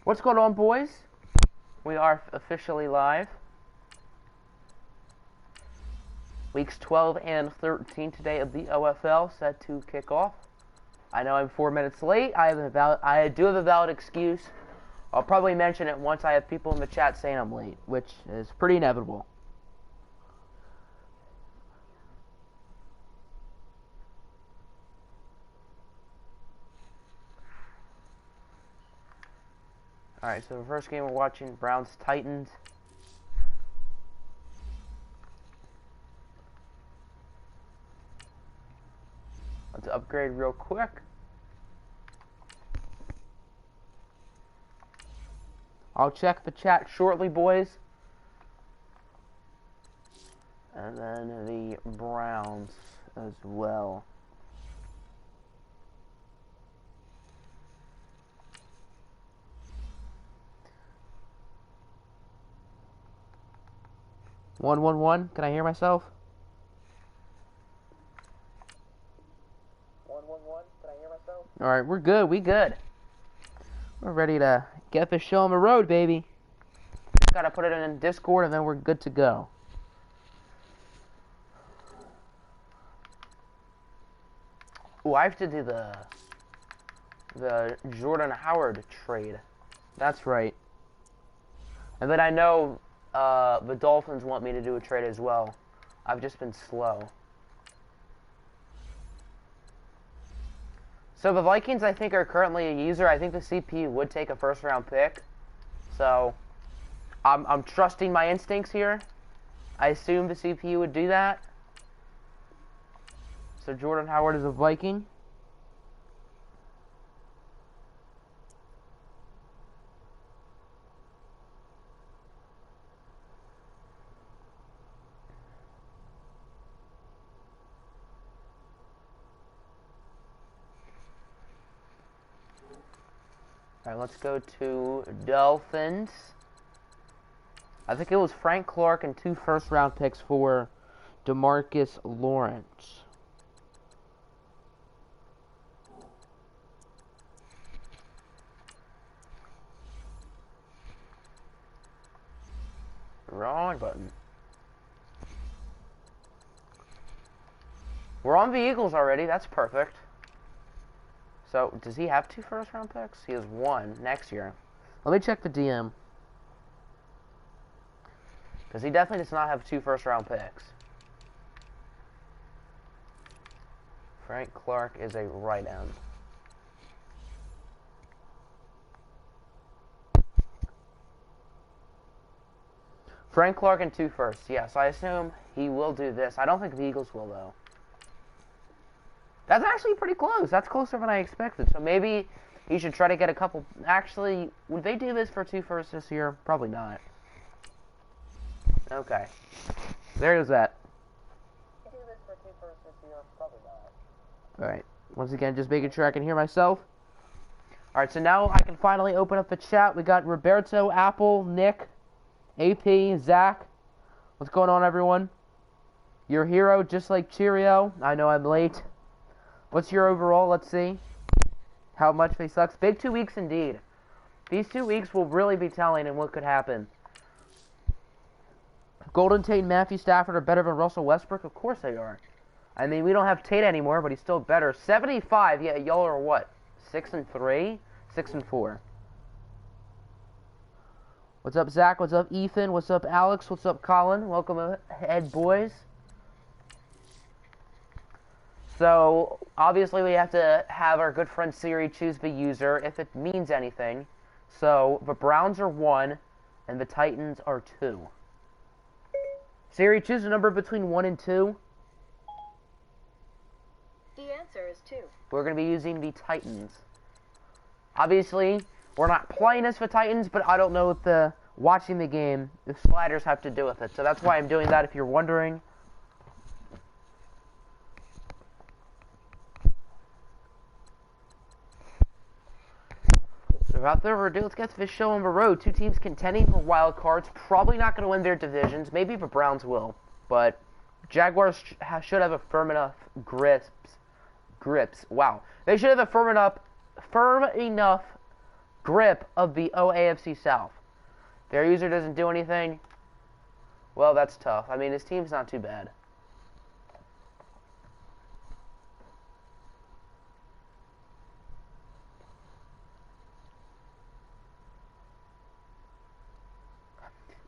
What's going on, boys? We are officially live. Weeks 12 and 13 today of the OFL set to kick off. I know I'm 4 minutes late. I do have a valid excuse. I'll probably mention it once I have people in the chat saying I'm late, which is pretty inevitable. Alright, so the first game we're watching, Browns-Titans. Let's upgrade real quick. I'll check the chat shortly, boys. And then the Browns as well. One. Can I hear myself? 1-1-1. Can I hear myself? Alright, we're good. We good. We're ready to get the show on the road, baby. Just gotta put it in Discord and then we're good to go. Ooh, I have to do the Jordan Howard trade. That's right. And then I know the Dolphins want me to do a trade as well. I've just been slow. So the Vikings, I think, are currently a user. I think the CP would take a first-round pick. So I'm trusting my instincts here. I assume the CP would do that. So Jordan Howard is a Viking. Alright, let's go to Dolphins. I think it was Frank Clark and 2 first-round picks for DeMarcus Lawrence. Wrong button. We're on the Eagles already. That's perfect. So, does he have 2 first-round picks? He has 1 next year. Let me check the DM. Because he definitely does not have 2 first-round picks. Frank Clark is a right end. Frank Clark and 2 firsts. Yes, I assume he will do this. I don't think the Eagles will, though. That's actually pretty close. That's closer than I expected. So maybe he should try to get a couple. Actually, would they do this for 2 firsts this year? Probably not. Okay. There's that. Do this for 2 firsts this year? Probably not. Alright. Once again, just making sure I can hear myself. Alright, so now I can finally open up the chat. We got Roberto, Apple, Nick, AP, Zach. What's going on, everyone? Your hero, just like Cheerio. I know I'm late. What's your overall? Let's see. How much they sucks. Big 2 weeks indeed. These 2 weeks will really be telling in what could happen. Golden Tate and Matthew Stafford are better than Russell Westbrook? Of course they are. I mean, we don't have Tate anymore, but he's still better. 75. Yeah, y'all are what? 6-3? 6-4. What's up, Zach? What's up, Ethan? What's up, Alex? What's up, Colin? Welcome ahead, boys. So, obviously we have to have our good friend Siri choose the user if it means anything. So, the Browns are 1, and the Titans are 2. Siri, choose a number between 1 and 2. The answer is 2. We're going to be using the Titans. Obviously, we're not playing as the Titans, but I don't know what watching the game, the sliders have to do with it. So that's why I'm doing that if you're wondering. Without further ado, let's get to this show on the road. 2 teams contending for wild cards. Probably not going to win their divisions. Maybe the Browns will. But Jaguars should have a firm enough grips. Wow. They should have a firm enough grip of the OAFC South. Their user doesn't do anything. Well, that's tough. I mean, his team's not too bad.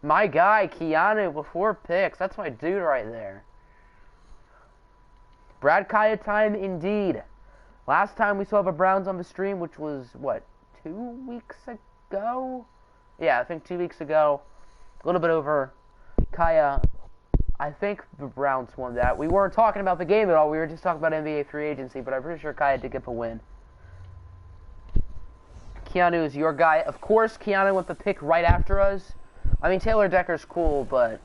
My guy, Keanu, with 4 picks. That's my dude right there. Brad Kaya time indeed. Last time we saw the Browns on the stream, which was, what, 2 weeks ago? Yeah, I think 2 weeks ago. A little bit over. Kaya, I think the Browns won that. We weren't talking about the game at all. We were just talking about NBA free agency, but I'm pretty sure Kaya did get the win. Keanu is your guy. Of course, Keanu went the pick right after us. I mean, Taylor Decker's cool, but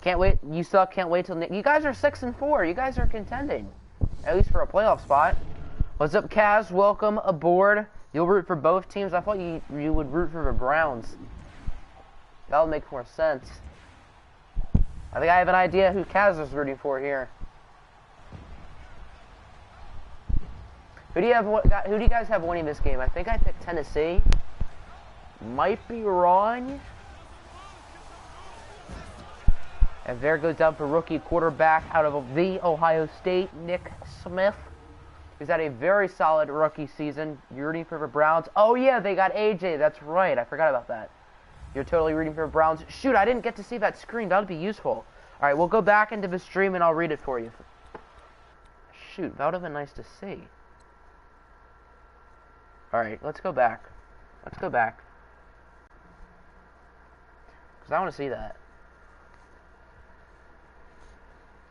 can't wait. You suck. Can't wait till you guys are 6-4. You guys are contending, at least for a playoff spot. What's up, Kaz? Welcome aboard. You'll root for both teams. I thought you would root for the Browns. That would make more sense. I think I have an idea who Kaz is rooting for here. Who do you guys have winning this game? I think I picked Tennessee. Might be wrong. And there goes down for rookie quarterback out of the Ohio State, Nick Smith. He's had a very solid rookie season. You're rooting for the Browns. Oh yeah, they got AJ. That's right. I forgot about that. You're totally rooting for the Browns. Shoot, I didn't get to see that screen. That would be useful. All right, we'll go back into the stream and I'll read it for you. Shoot, that would have been nice to see. All right, let's go back. Let's go back. Because I want to see that.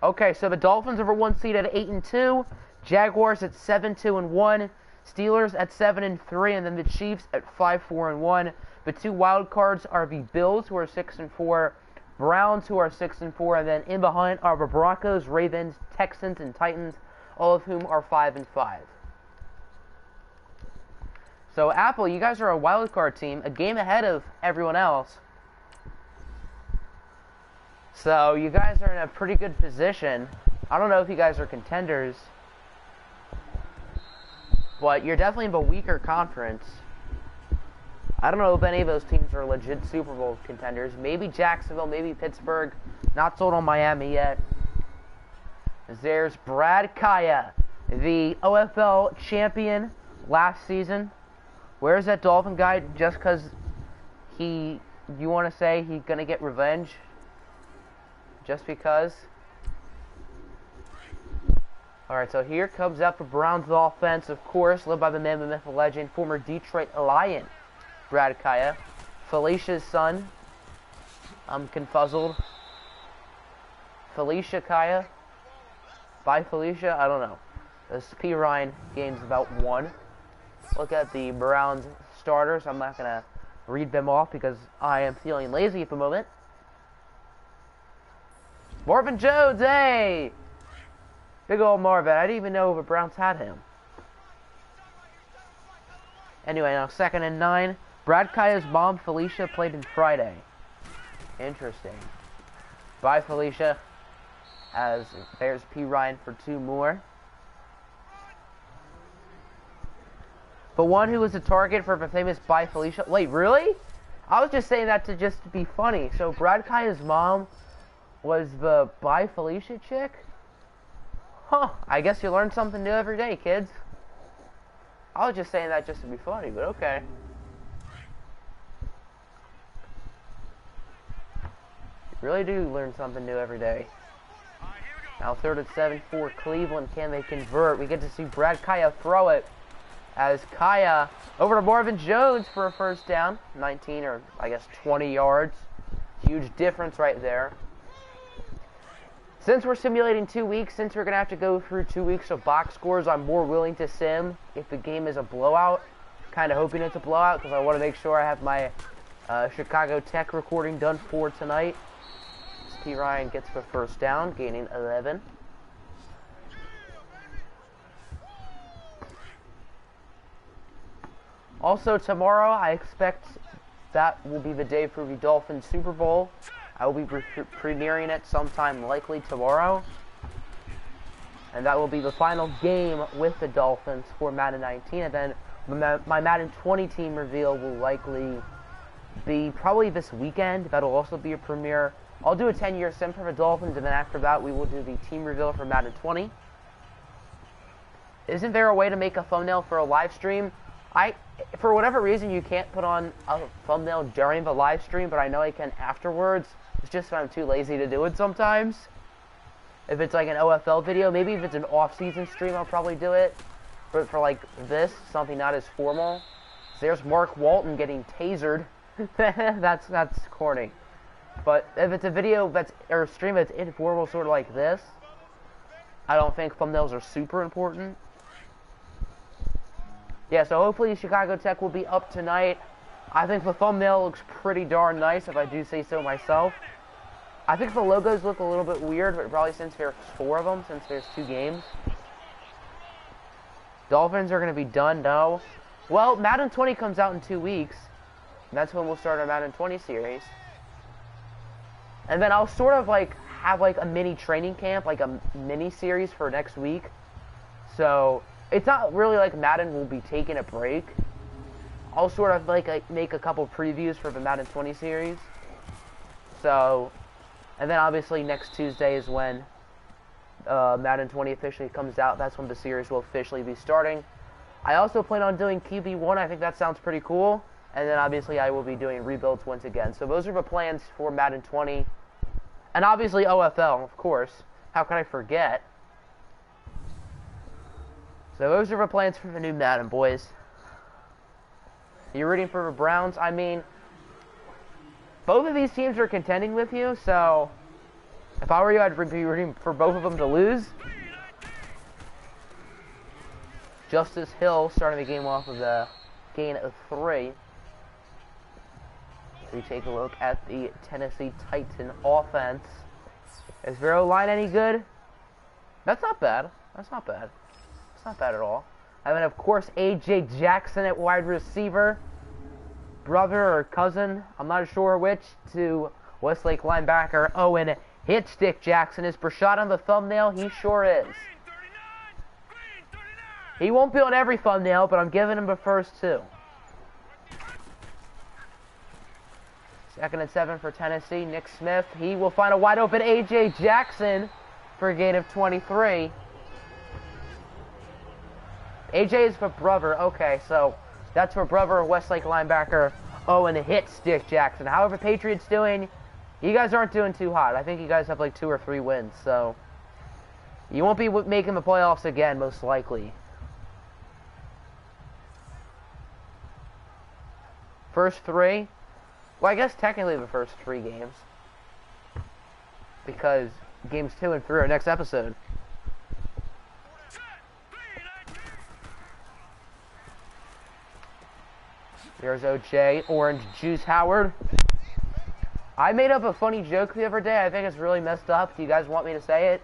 Okay, so the Dolphins are 1 seed at 8-2. Jaguars at 7-2-1. Steelers at 7-3, and then the Chiefs at 5-4-1. The 2 wild cards are the Bills, who are 6-4, Browns, who are 6-4, and then in behind are the Broncos, Ravens, Texans, and Titans, all of whom are 5-5. So Apple, you guys are a wild card team, a game ahead of everyone else. So you guys are in a pretty good position. I don't know if you guys are contenders, but you're definitely in the weaker conference. I don't know if any of those teams are legit Super Bowl contenders. Maybe Jacksonville, maybe Pittsburgh. Not sold on Miami yet. There's Brad Kaya, the OFL champion last season. Where's that Dolphin guy? Just because you want to say he's going to get revenge? Just because? Alright, so here comes out the Browns offense, of course, led by the man, the myth, the legend, former Detroit Lion, Brad Kaya. Felicia's son. I'm confuzzled. Felicia Kaya. Bye, Felicia? I don't know. This P. Ryan game's about 1. Look at the Browns starters. I'm not going to read them off because I am feeling lazy at the moment. Marvin Jones, hey! Big old Marvin. I didn't even know the Browns had him. Anyway, now 2nd and 9. Brad Kaya's mom, Felicia, played in Friday. Interesting. Bye, Felicia. As there's P. Ryan for 2 more. But one who was a target for the famous Bye, Felicia. Wait, really? I was just saying that to just be funny. So Brad Kaya's mom was the Bye, Felicia chick? Huh, I guess you learn something new every day, kids. I was just saying that just to be funny, but okay. You really do learn something new every day. Now 3rd and 7 for Cleveland. Can they convert? We get to see Brad Kaya throw it. As Kaya over to Marvin Jones for a first down. 19 or I guess 20 yards. Huge difference right there. Since we're simulating 2 weeks, since we're going to have to go through 2 weeks of box scores, I'm more willing to sim if the game is a blowout. Kind of hoping it's a blowout because I want to make sure I have my Chicago Tech recording done for tonight. P. Ryan gets the first down, gaining 11. Also, tomorrow, I expect that will be the day for the Dolphins Super Bowl. I will be premiering it sometime likely tomorrow. And that will be the final game with the Dolphins for Madden 19. And then My Madden 20 team reveal will likely be probably this weekend. That'll also be a premiere. I'll do a 10-year sim for the Dolphins, and then after that, we will do the team reveal for Madden 20. Isn't there a way to make a thumbnail for a live stream? For whatever reason, you can't put on a thumbnail during the live stream, but I know I can afterwards. It's just that I'm too lazy to do it sometimes. If it's like an OFL video, maybe if it's an off-season stream, I'll probably do it. But for like this, something not as formal. There's Mark Walton getting tasered. that's corny. But if it's a video or a stream that's informal, sort of like this, I don't think thumbnails are super important. Yeah, so hopefully Chicago Tech will be up tonight. I think the thumbnail looks pretty darn nice, if I do say so myself. I think the logos look a little bit weird, but probably since there's 4 of them, since there's 2 games. Dolphins are going to be done, no. Well, Madden 20 comes out in 2 weeks. And that's when we'll start our Madden 20 series. And then I'll sort of like have like a mini training camp, like a mini series for next week. So it's not really like Madden will be taking a break. I'll sort of like make a couple previews for the Madden 20 series. So, and then obviously next Tuesday is when Madden 20 officially comes out. That's when the series will officially be starting. I also plan on doing QB1. I think that sounds pretty cool. And then obviously I will be doing rebuilds once again. So those are the plans for Madden 20. And obviously OFL, of course. How could I forget? So those are the plans for the new Madden, boys. You're rooting for the Browns? I mean, both of these teams are contending with you, so if I were you, I'd be rooting for both of them to lose. Justice Hill starting the game off with a gain of 3. We take a look at the Tennessee Titan offense. Is their O-line any good? That's not bad. That's not bad. It's not bad at all. And then, of course, A.J. Jackson at wide receiver. Brother or cousin, I'm not sure which, to Westlake linebacker Owen Hitstick Jackson. Is Brashad on the thumbnail? He sure is. He won't be on every thumbnail, but I'm giving him the first 2. 2nd and 7 for Tennessee. Nick Smith. He will find a wide open A.J. Jackson for a gain of 23. A.J. is for brother. Okay, so that's for brother Westlake linebacker Owen Hitstick Jackson. However, Patriots doing, you guys aren't doing too hot. I think you guys have like 2 or 3 wins, so you won't be making the playoffs again, most likely. First 3. Well, I guess technically the first 3 games. Because games 2 and 3 are next episode. There's O.J. Orange Juice Howard. I made up a funny joke the other day. I think it's really messed up. Do you guys want me to say it?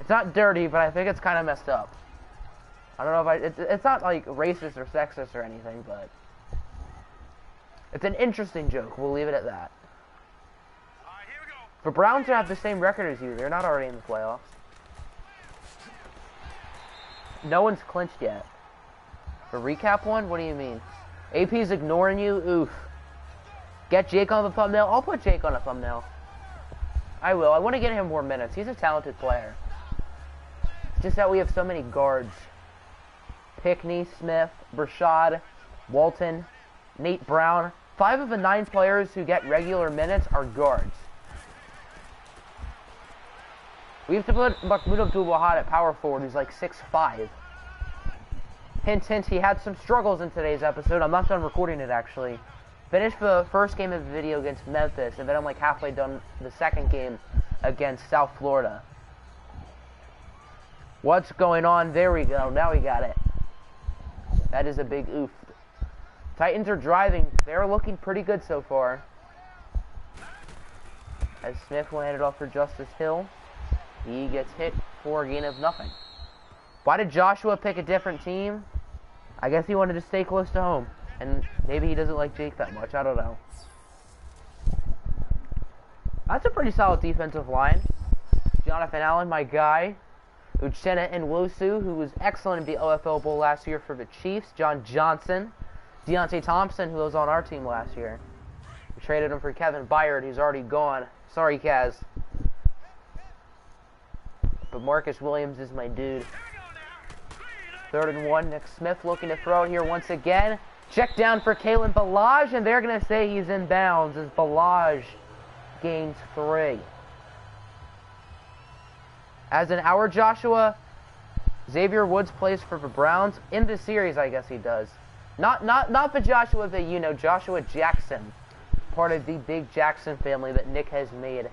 It's not dirty, but I think it's kind of messed up. I don't know if it's not like racist or sexist or anything, but it's an interesting joke. We'll leave it at that. The Browns have the same record as you. They're not already in the playoffs. No one's clinched yet. The recap one? What do you mean? AP's ignoring you? Oof. Get Jake on the thumbnail? I'll put Jake on a thumbnail. I will. I want to get him more minutes. He's a talented player. It's just that we have so many guards. Pickney, Smith, Brashad, Walton, Nate Brown. 5 of the 9 players who get regular minutes are guards. We have to put Mahmoud Abdul-Wahad at power forward, who's like 6'5". Hint, hint, he had some struggles in today's episode. I'm not done recording it, actually. Finished the first game of the video against Memphis, and then I'm like halfway done the second game against South Florida. What's going on? There we go. Now we got it. That is a big oof. Titans are driving. They're looking pretty good so far. As Smith will hand it off for Justice Hill. He gets hit for a gain of nothing. Why did Joshua pick a different team? I guess he wanted to stay close to home. And maybe he doesn't like Jake that much. I don't know. That's a pretty solid defensive line. Jonathan Allen, my guy. Uchenna and Wosu, who was excellent in the OFL Bowl last year for the Chiefs. John Johnson. Deontay Thompson, who was on our team last year. We traded him for Kevin Byard, who's already gone. Sorry, Kaz. But Marcus Williams is my dude. 3rd and 1. Nick Smith looking to throw it here once again. Check down for Kalen Ballage, and they're going to say he's in bounds as Ballage gains 3. As in our Joshua, Xavier Woods plays for the Browns. In the series, I guess he does. Not the Joshua that you know, Joshua Jackson. Part of the big Jackson family that Nick has made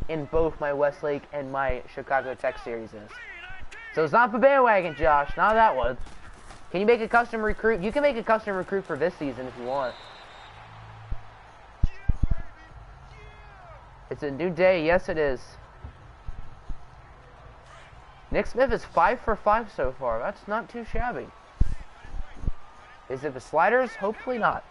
in both my Westlake and my Chicago Tech series. So it's not the bandwagon, Josh. Not that one. Can you make a custom recruit? You can make a custom recruit for this season if you want. It's a new day. Yes, it is. Nick Smith is 5 for 5 so far. That's not too shabby. Is it the sliders? Hopefully not.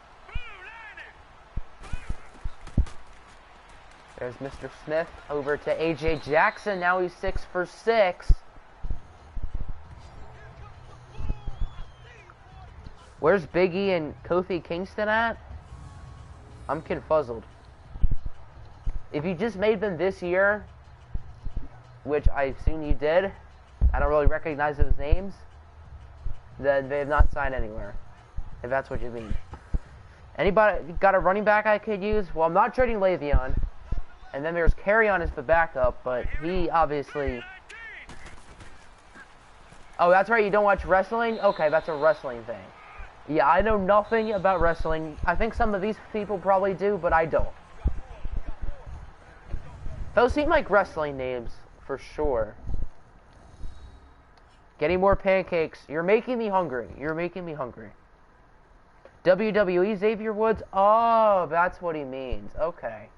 There's Mr. Smith over to AJ Jackson. Now he's 6 for 6. Where's Biggie and Kofi Kingston at? I'm confuzzled. If you just made them this year, which I assume you did, I don't really recognize those names, then they have not signed anywhere, if that's what you mean. Anybody got a running back I could use? Well, I'm not trading Le'Veon. And then there's Kerryon as the backup, but he obviously... Oh, that's right, you don't watch wrestling? Okay, that's a wrestling thing. Yeah, I know nothing about wrestling. I think some of these people probably do, but I don't. Those seem like wrestling names, for sure. Getting more pancakes. You're making me hungry. You're making me hungry. WWE Xavier Woods? Oh, that's what he means. Okay.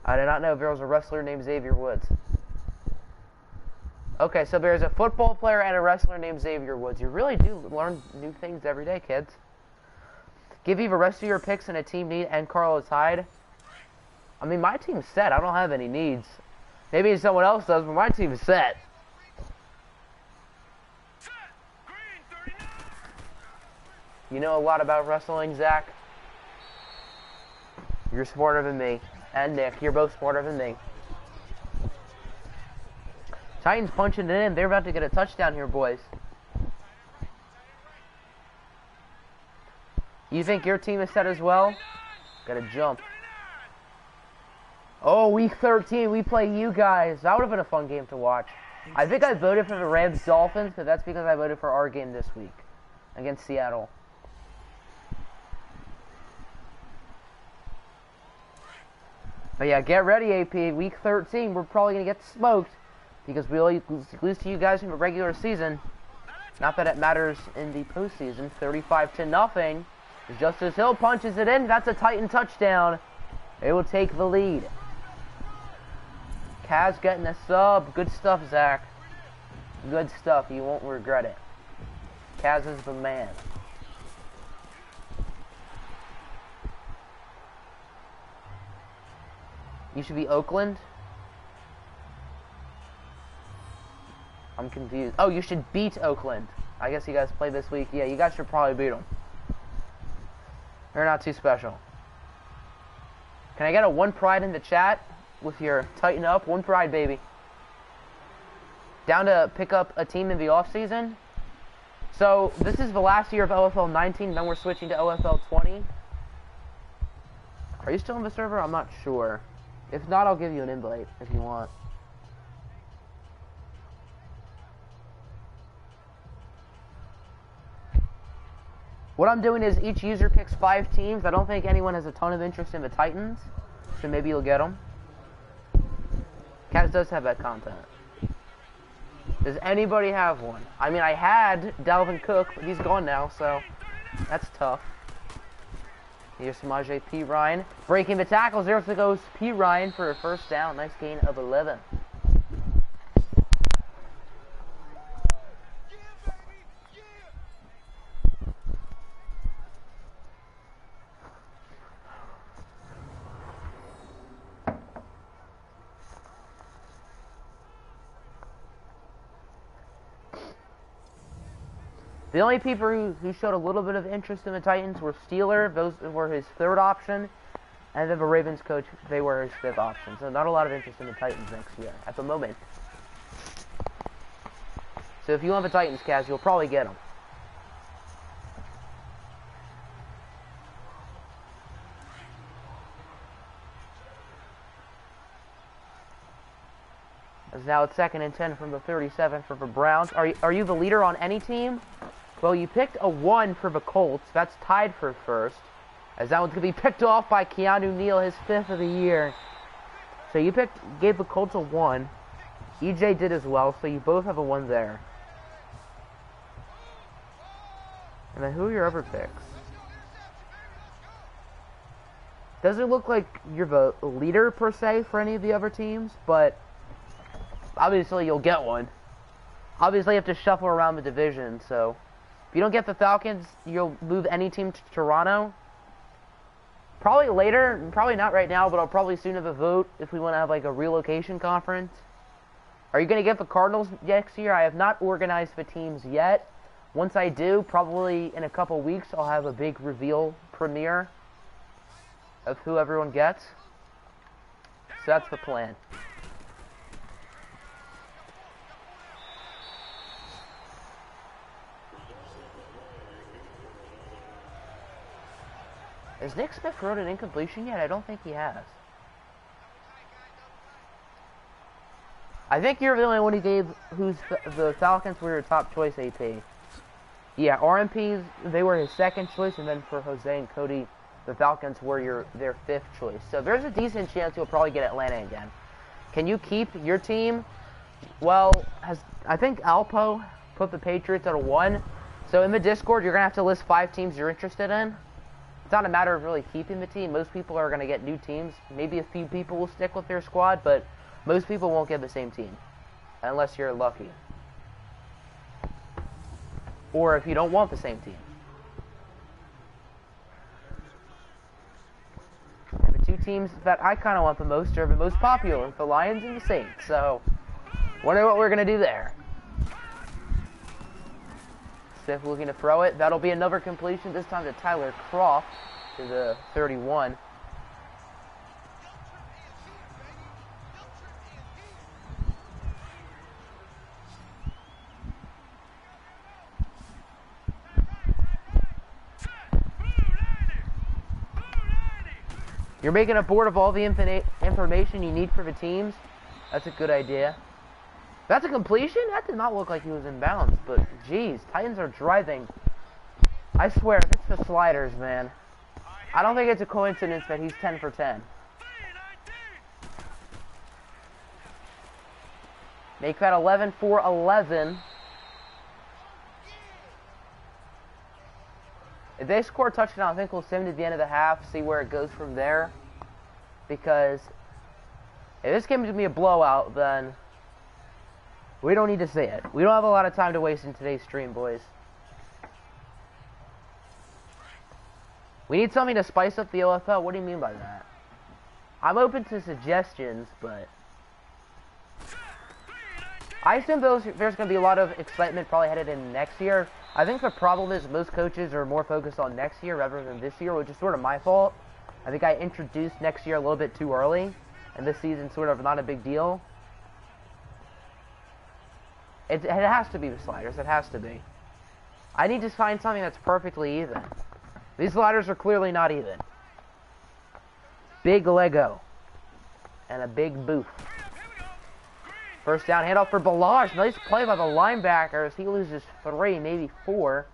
I did not know there was a wrestler named Xavier Woods. Okay, so there's a football player and a wrestler named Xavier Woods. You really do learn new things every day, kids. Give you the rest of your picks in a team need and Carlos Hyde. I mean, my team's set. I don't have any needs. Maybe someone else does, but my team's set. You know a lot about wrestling, Zach. You're smarter than me. And Nick, you're both smarter than me. Titans punching it in. They're about to get a touchdown here, boys. You think your team is set as well? Gotta jump. Oh, week 13, we play you guys. That would have been a fun game to watch. I think I voted for the Rams Dolphins, but that's because I voted for our game this week against Seattle. But yeah, get ready, AP. Week 13, we're probably going to get smoked because we only lose to you guys in the regular season. Not that it matters in the postseason. 35-0. Justice Hill punches it in. That's a Titan touchdown. They will take the lead. Kaz getting a sub. Good stuff, Zach. Good stuff. You won't regret it. Kaz is the man. You should be Oakland. I'm confused. Oh, you should beat Oakland. I guess you guys play this week. Yeah, you guys should probably beat them. They're not too special. Can I get a one pride in the chat with your tighten up? One pride, baby. Down to pick up a team in the offseason. So, this is the last year of OFL 19, then we're switching to OFL 20. Are you still on the server? I'm not sure. If not, I'll give you an invite if you want. What I'm doing is each user picks 5 teams. I don't think anyone has a ton of interest in the Titans, so maybe you'll get them. Kaz does have that content. Does anybody have one? I mean, I had Dalvin Cook, but he's gone now, so that's tough. Here's Samaje P. Ryan. Breaking the tackles. There goes P. Ryan for a first down. Nice gain of 11. The only people who showed a little bit of interest in the Titans were Steeler. Those were his third option. And then the Ravens coach, they were his fifth option. So not a lot of interest in the Titans next year at the moment. So if you want the Titans cast, you'll probably get them. As now it's 2nd and 10 from the 37 for the Browns. Are you the leader on any team? Well, you picked a 1 for the Colts. That's tied for first. As that one's going to be picked off by Keanu Neal, his 5th of the year. So you gave the Colts a 1. EJ did as well, so you both have a 1 there. And then who are your other picks? Doesn't look like you're the leader, per se, for any of the other teams, but obviously you'll get one. Obviously you have to shuffle around the division, so if you don't get the Falcons, you'll move any team to Toronto. Probably later, probably not right now, but I'll probably soon have a vote if we want to have like a relocation conference. Are you going to get the Cardinals next year? I have not organized the teams yet. Once I do, probably in a couple weeks, I'll have a big reveal premiere of who everyone gets. So that's the plan. Has Nick Smith thrown an incompletion yet? I don't think he has. I think you're the only one who gave the Falcons were your top choice AP. Yeah, RMPs, they were his 2nd choice, and then for Jose and Cody, the Falcons were their 5th choice. So there's a decent chance you'll probably get Atlanta again. Can you keep your team? Well, I think Alpo put the Patriots at a 1. So in the Discord, you're going to have to list 5 teams you're interested in. It's not a matter of really keeping the team. Most people are going to get new teams. Maybe a few people will stick with their squad, but most people won't get the same team. Unless you're lucky. Or if you don't want the same team. And the 2 teams that I kind of want the most are the most popular, the Lions and the Saints. So, wonder what we're going to do there. Smith looking to throw it. That'll be another completion, this time to Tyler Croft, to the 31. You're making a board of all the information you need for the teams. That's a good idea. That's a completion? That did not look like he was in bounds, but geez, Titans are driving. I swear, it's the sliders, man. I don't think it's a coincidence that he's 10 for 10. Make that 11 for 11. If they score a touchdown, I think we'll send it at the end of the half, see where it goes from there. Because if this game is going to be a blowout, then we don't need to see it. We don't have a lot of time to waste in today's stream, boys. We need something to spice up the OFL. What do you mean by that? I'm open to suggestions, but I assume there's going to be a lot of excitement probably headed in next year. I think the problem is most coaches are more focused on next year rather than this year, which is sort of my fault. I think I introduced next year a little bit too early, and this season's sort of not a big deal. It has to be the sliders. It has to be. I need to find something that's perfectly even. These sliders are clearly not even. Big Lego. And a big booth. First down, handoff for Balazs. Nice play by the linebackers. He loses 3, maybe 4.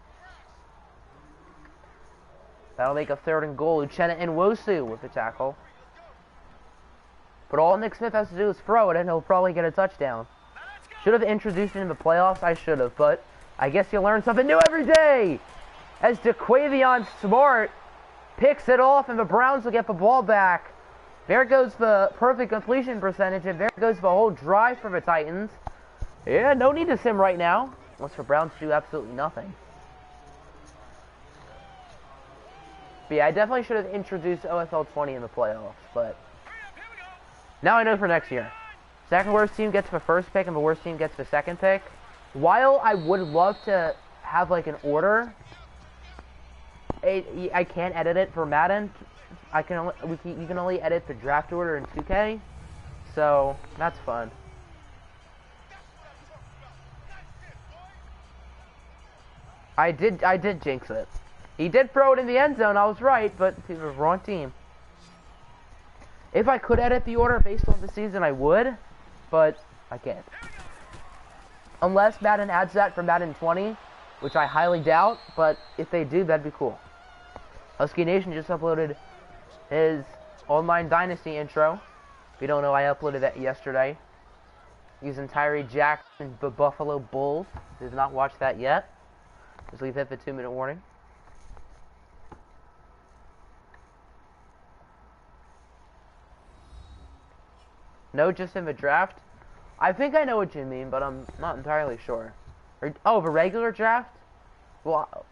That'll make a 3rd and goal. Uchenna Nwosu with the tackle. But all Nick Smith has to do is throw it, and he'll probably get a touchdown. Should have introduced it in the playoffs. I should have, but I guess you learn something new every day. As DeQuavion Smart picks it off, and the Browns will get the ball back. There goes the perfect completion percentage, and there goes the whole drive for the Titans. Yeah, no need to sim right now. Unless the Browns do absolutely nothing. But yeah, I definitely should have introduced OFL 20 in the playoffs, but now I know for next year. Second worst team gets the first pick, and the worst team gets the second pick. While I would love to have like an order. I can't edit it for Madden. You can only edit the draft order in 2K, so that's fun. I did jinx it. He did throw it in the end zone. I was right, but he was the wrong team. If I could edit the order based on the season, I would, but I can't. Unless Madden adds that for Madden 20, which I highly doubt, but if they do, that'd be cool. Husky Nation just uploaded his Online Dynasty intro. If you don't know, I uploaded that yesterday. Using Tyree Jackson, the Buffalo Bulls. Did not watch that yet. Just leave it the 2-minute warning. No, just in the draft? I think I know what you mean, but I'm not entirely sure. Oh, the regular draft? Well,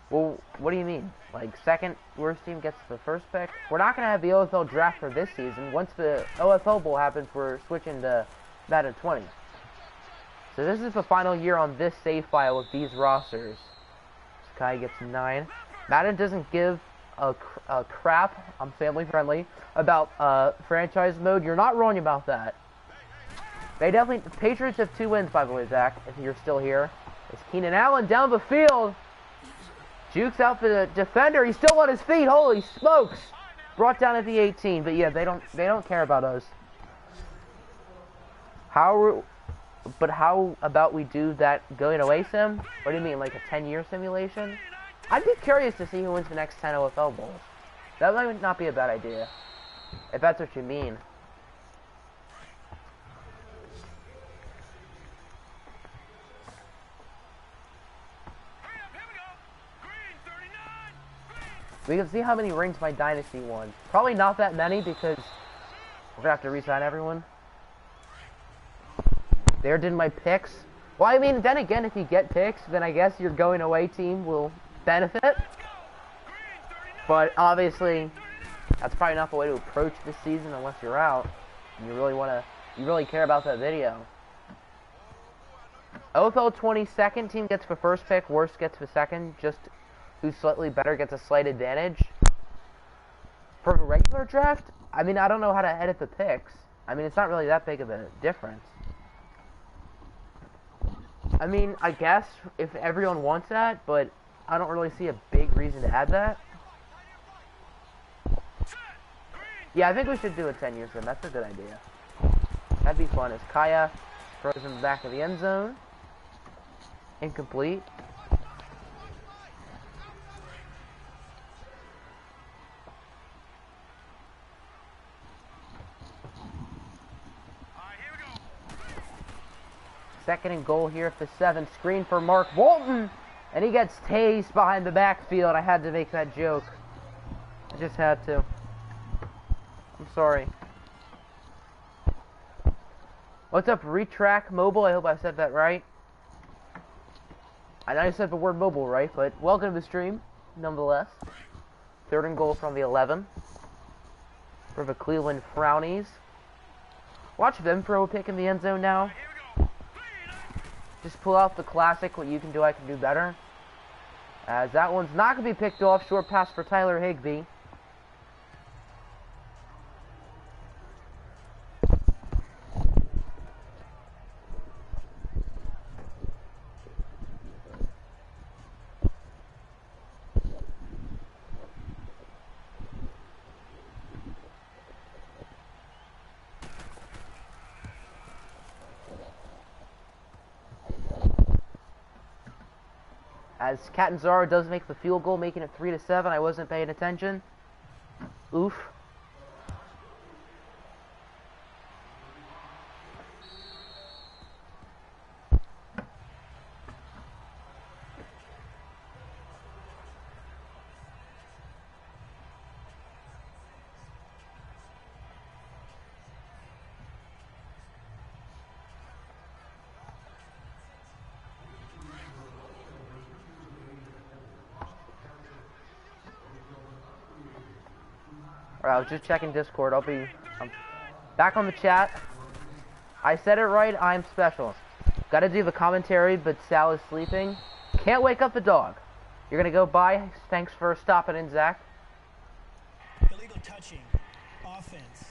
what do you mean? Like, second worst team gets the first pick? We're not going to have the OFL draft for this season. Once the OFL Bowl happens, we're switching to Madden 20. So this is the final year on this save file with these rosters. Sky gets 9. Madden doesn't give a crap, I'm family friendly, about franchise mode. You're not wrong about that. They definitely, the Patriots have 2 wins, by the way, Zach, if you're still here. It's Keenan Allen down the field. Jukes out for the defender. He's still on his feet. Holy smokes! Brought down at the 18. But yeah, they don't care about us. How about we do that going away sim? What do you mean, like a 10-year simulation? I'd be curious to see who wins the next 10 OFL Bowls. That might not be a bad idea, if that's what you mean. We can see how many rings my dynasty won. Probably not that many because we're gonna have to re-sign everyone. There did my picks. Well, I mean, then again, if you get picks, then I guess your going away team will benefit. But obviously, that's probably not the way to approach this season unless you're out and you really care about that video. OFL 22nd team gets the first pick, worst gets the second. Just who's slightly better gets a slight advantage. For the regular draft, I mean, I don't know how to edit the picks. I mean, it's not really that big of a difference. I mean, I guess if everyone wants that, but I don't really see a big reason to add that. Yeah, I think we should do a 10-year sim. That's a good idea. That'd be fun. As Kaya throws in the back of the end zone. Incomplete. Second and goal here at the 7. Screen for Mark Walton. And he gets tased behind the backfield. I had to make that joke. I just had to. I'm sorry. What's up, Retrack Mobile? I hope I said that right. I know I said the word mobile right, but welcome to the stream, nonetheless. Third and goal from the 11. For the Cleveland Frownies. Watch them throw a pick in the end zone now. Just pull out the classic, what you can do, I can do better. As that one's not going to be picked off. Short pass for Tyler Higbee. As Catanzaro does make the field goal, making it 3-7. I wasn't paying attention. Oof. Alright, I was just checking Discord. I'm back on the chat. I said it right, I'm special. Gotta do the commentary, but Sal is sleeping. Can't wake up the dog. You're gonna go by. Thanks for stopping in, Zach. Illegal touching. Offense.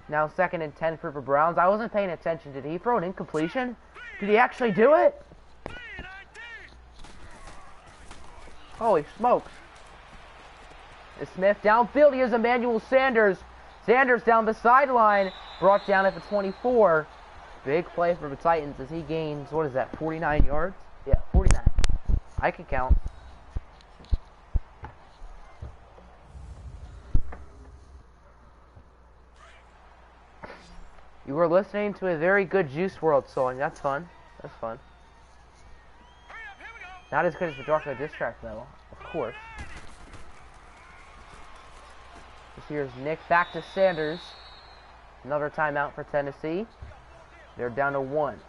Now 2nd and 10 for the Browns. I wasn't paying attention. Did he throw an incompletion? Did he actually do it? Holy smokes. Smith downfield. Here's Emmanuel Sanders. Sanders down the sideline. Brought down at the 24. Big play for the Titans as he gains, what is that, 49 yards? Yeah, 49. I can count. You were listening to a very good Juice WRLD song. That's fun. That's fun. Not as good as the Darko diss track, though. Of course. This here's Nick back to Sanders. Another timeout for Tennessee. They're down to 1.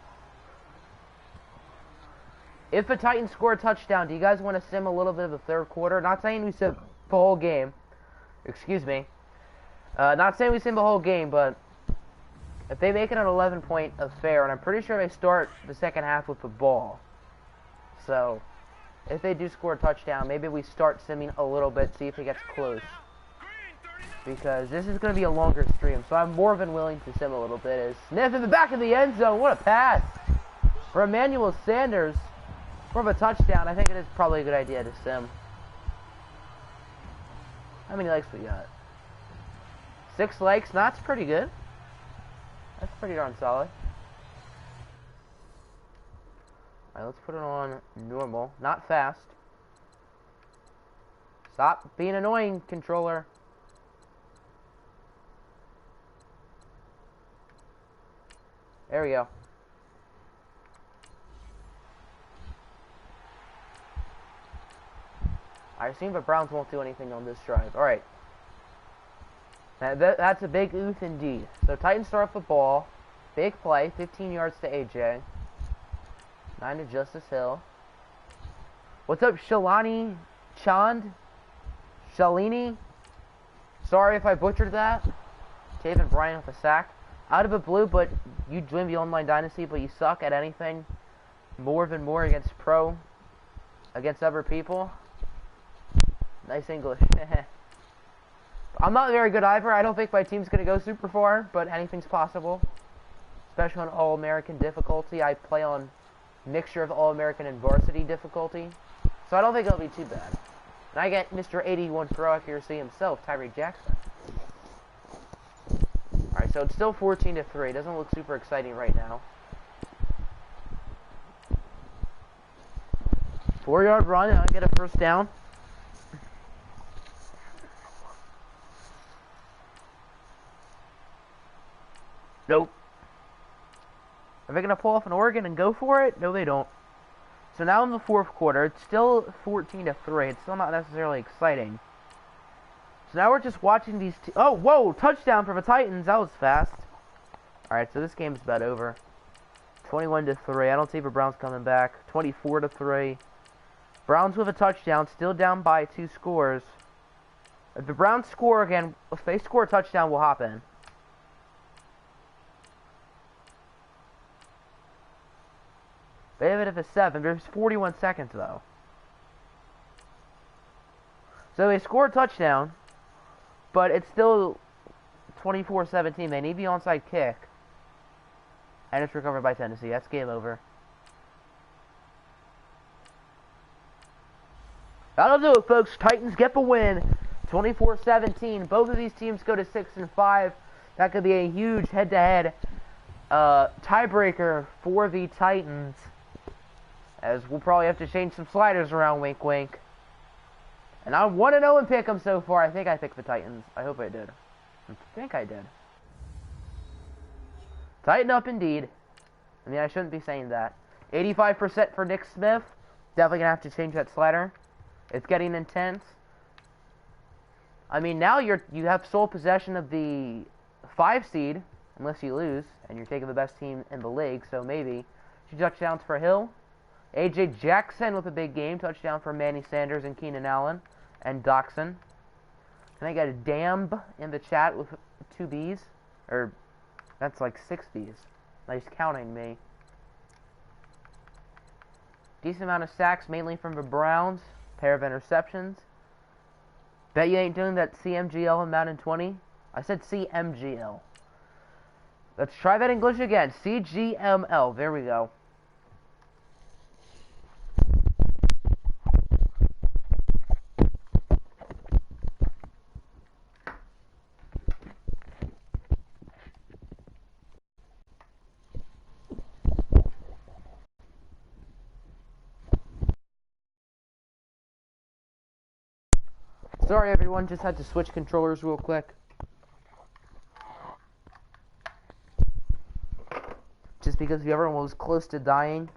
If the Titans score a touchdown, do you guys want to sim a little bit of the third quarter? Not saying we sim the whole game. Excuse me. Not saying we sim the whole game, but if they make it an 11-point affair, and I'm pretty sure they start the second half with the ball. So, if they do score a touchdown, maybe we start simming a little bit, see if it gets close. Because this is going to be a longer stream, so I'm more than willing to sim a little bit. As Smith in the back of the end zone, what a pass! For Emmanuel Sanders, for a touchdown, I think it is probably a good idea to sim. How many likes we got? 6 likes, that's pretty good. That's pretty darn solid. Alright, let's put it on normal. Not fast. Stop being annoying, controller. There we go. I assume the Browns won't do anything on this drive. Alright. That's a big oof indeed. So Titans start off the ball. Big play. 15 yards to AJ. 9 to Justice Hill. What's up, Shalani? Chand? Shalini? Sorry if I butchered that. Taven Bryan with a sack. Out of the blue, but you join the online dynasty, but you suck at anything more than more against other people. Nice English. I'm not very good either. I don't think my team's going to go super far, but anything's possible. Especially on All-American difficulty. I play on mixture of All-American and varsity difficulty. So I don't think it'll be too bad. And I get Mr. 81 throw accuracy himself, Tyree Jackson. Alright, so it's still 14-3. Doesn't look super exciting right now. 4-yard run, and I get a first down. Nope. Are they going to pull off an Oregon and go for it? No, they don't. So now in the fourth quarter, it's still 14-3. It's still not necessarily exciting. So now we're just watching these oh, whoa! Touchdown for the Titans. That was fast. Alright, so this game's about over. 21-3. I don't see the Browns coming back. 24-3. Browns with a touchdown. Still down by 2 scores. If the Browns score again, if they score a touchdown, we'll hop in. They have it at the 7. There's 41 seconds, though. So they score a touchdown, but it's still 24-17. They need the onside kick. And it's recovered by Tennessee. That's game over. That'll do it, folks. Titans get the win. 24-17. Both of these teams go to 6-5. That could be a huge head-to-head tiebreaker for the Titans. As we'll probably have to change some sliders around, wink wink. And I 1-0 in pick 'em so far. I think I picked the Titans. I hope I did. I think I did. Tighten up indeed. I mean, I shouldn't be saying that. 85% for Nick Smith. Definitely gonna have to change that slider. It's getting intense. I mean, now you have sole possession of the 5 seed, unless you lose, and you're taking the best team in the league, so maybe. 2 touchdowns for Hill. A.J. Jackson with a big game. Touchdown for Manny Sanders and Keenan Allen. and Dachshund. Can I get a damn in the chat with 2 B's? Or, that's like 6 B's. Nice counting me. Decent amount of sacks, mainly from the Browns. Pair of interceptions. Bet you ain't doing that CMGL in Madden 20? I said CMGL. Let's try that English again. CGML. There we go. Sorry everyone, just had to switch controllers real quick. Just because everyone was close to dying.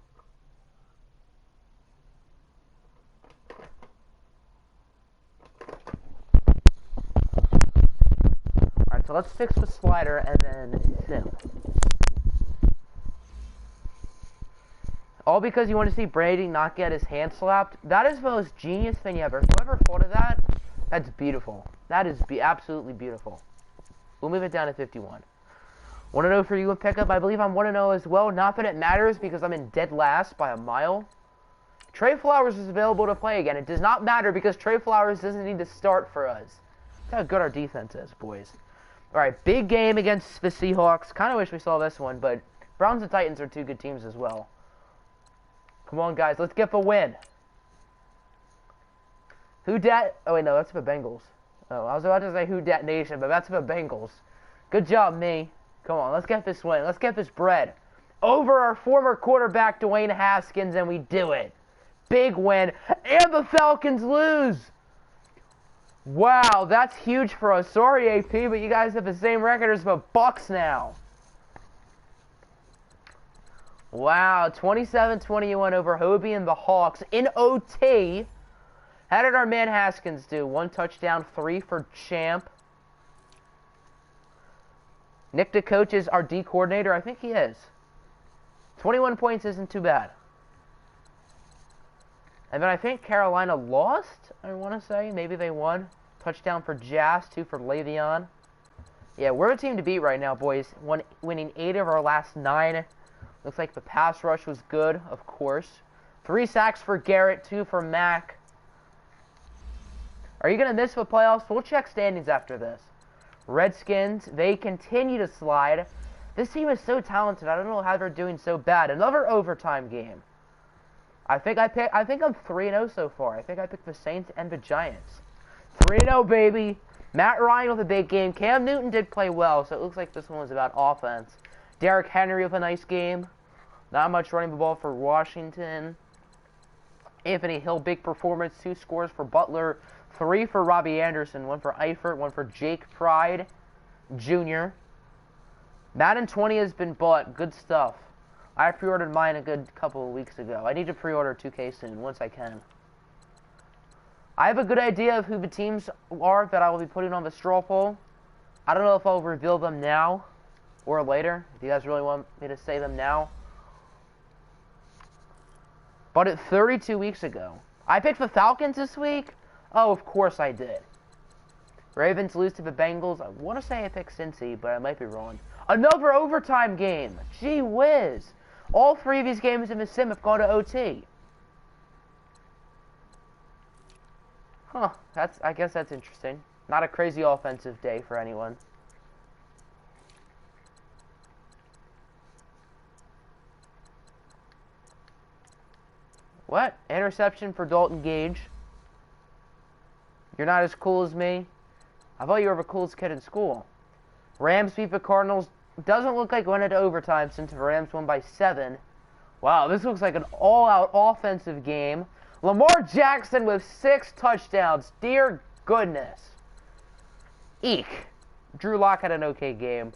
Alright, so let's fix the slider and then sim. All because you want to see Brady not get his hand slapped. That is the most genius thing ever. Whoever thought of that, that's beautiful. That is absolutely beautiful. We'll move it down to 51. 1-0 for you in pickup. I believe I'm 1-0 as well. Not that it matters because I'm in dead last by a mile. Trey Flowers is available to play again. It does not matter because Trey Flowers doesn't need to start for us. That's how good our defense is, boys. Alright, big game against the Seahawks. Kind of wish we saw this one, but Browns and Titans are 2 good teams as well. Come on, guys. Let's get the win. Who dat? Oh, wait, no. That's the Bengals. Oh, I was about to say who dat nation, but that's the Bengals. Good job, me. Come on. Let's get this win. Let's get this bread. Over our former quarterback, Dwayne Haskins, and we do it. Big win. And the Falcons lose. Wow, that's huge for us. Sorry, AP, but you guys have the same record as the Bucks now. Wow, 27-21 over Hobie and the Hawks in OT. How did our man Haskins do? 1 touchdown, 3 for Champ. Nick DeCoach is our D coordinator. I think he is. 21 points isn't too bad. And then I think Carolina lost, I want to say. Maybe they won. Touchdown for Jazz, 2 for Le'Veon. Yeah, we're a team to beat right now, boys. Winning 8 of our last 9. Looks like the pass rush was good, of course. 3 sacks for Garrett, 2 for Mack. Are you going to miss the playoffs? We'll check standings after this. Redskins, they continue to slide. This team is so talented. I don't know how they're doing so bad. Another overtime game. I think I'm 3-0 so far. I think I picked the Saints and the Giants. 3-0, baby. Matt Ryan with a big game. Cam Newton did play well, so it looks like this one was about offense. Derrick Henry with a nice game. Not much running the ball for Washington. Anthony Hill, big performance. 2 scores for Butler. 3 for Robbie Anderson. 1 for Eifert. 1 for Jake Pride Jr. Madden 20 has been bought. Good stuff. I pre-ordered mine a good couple of weeks ago. I need to pre-order 2K soon, once I can. I have a good idea of who the teams are that I will be putting on the straw poll. I don't know if I'll reveal them now or later. If you guys really want me to say them now. But it's 32 weeks ago. I picked the Falcons this week? Oh, of course I did. Ravens lose to the Bengals. I want to say I picked Cincy, but I might be wrong. Another overtime game. Gee whiz. All 3 of these games in the sim have gone to OT. Huh. I guess that's interesting. Not a crazy offensive day for anyone. What? Interception for Dalton Gage. You're not as cool as me? I thought you were the coolest kid in school. Rams beat the Cardinals. Doesn't look like went into overtime since the Rams won by 7. Wow, this looks like an all-out offensive game. Lamar Jackson with 6 touchdowns. Dear goodness. Eek. Drew Lock had an okay game.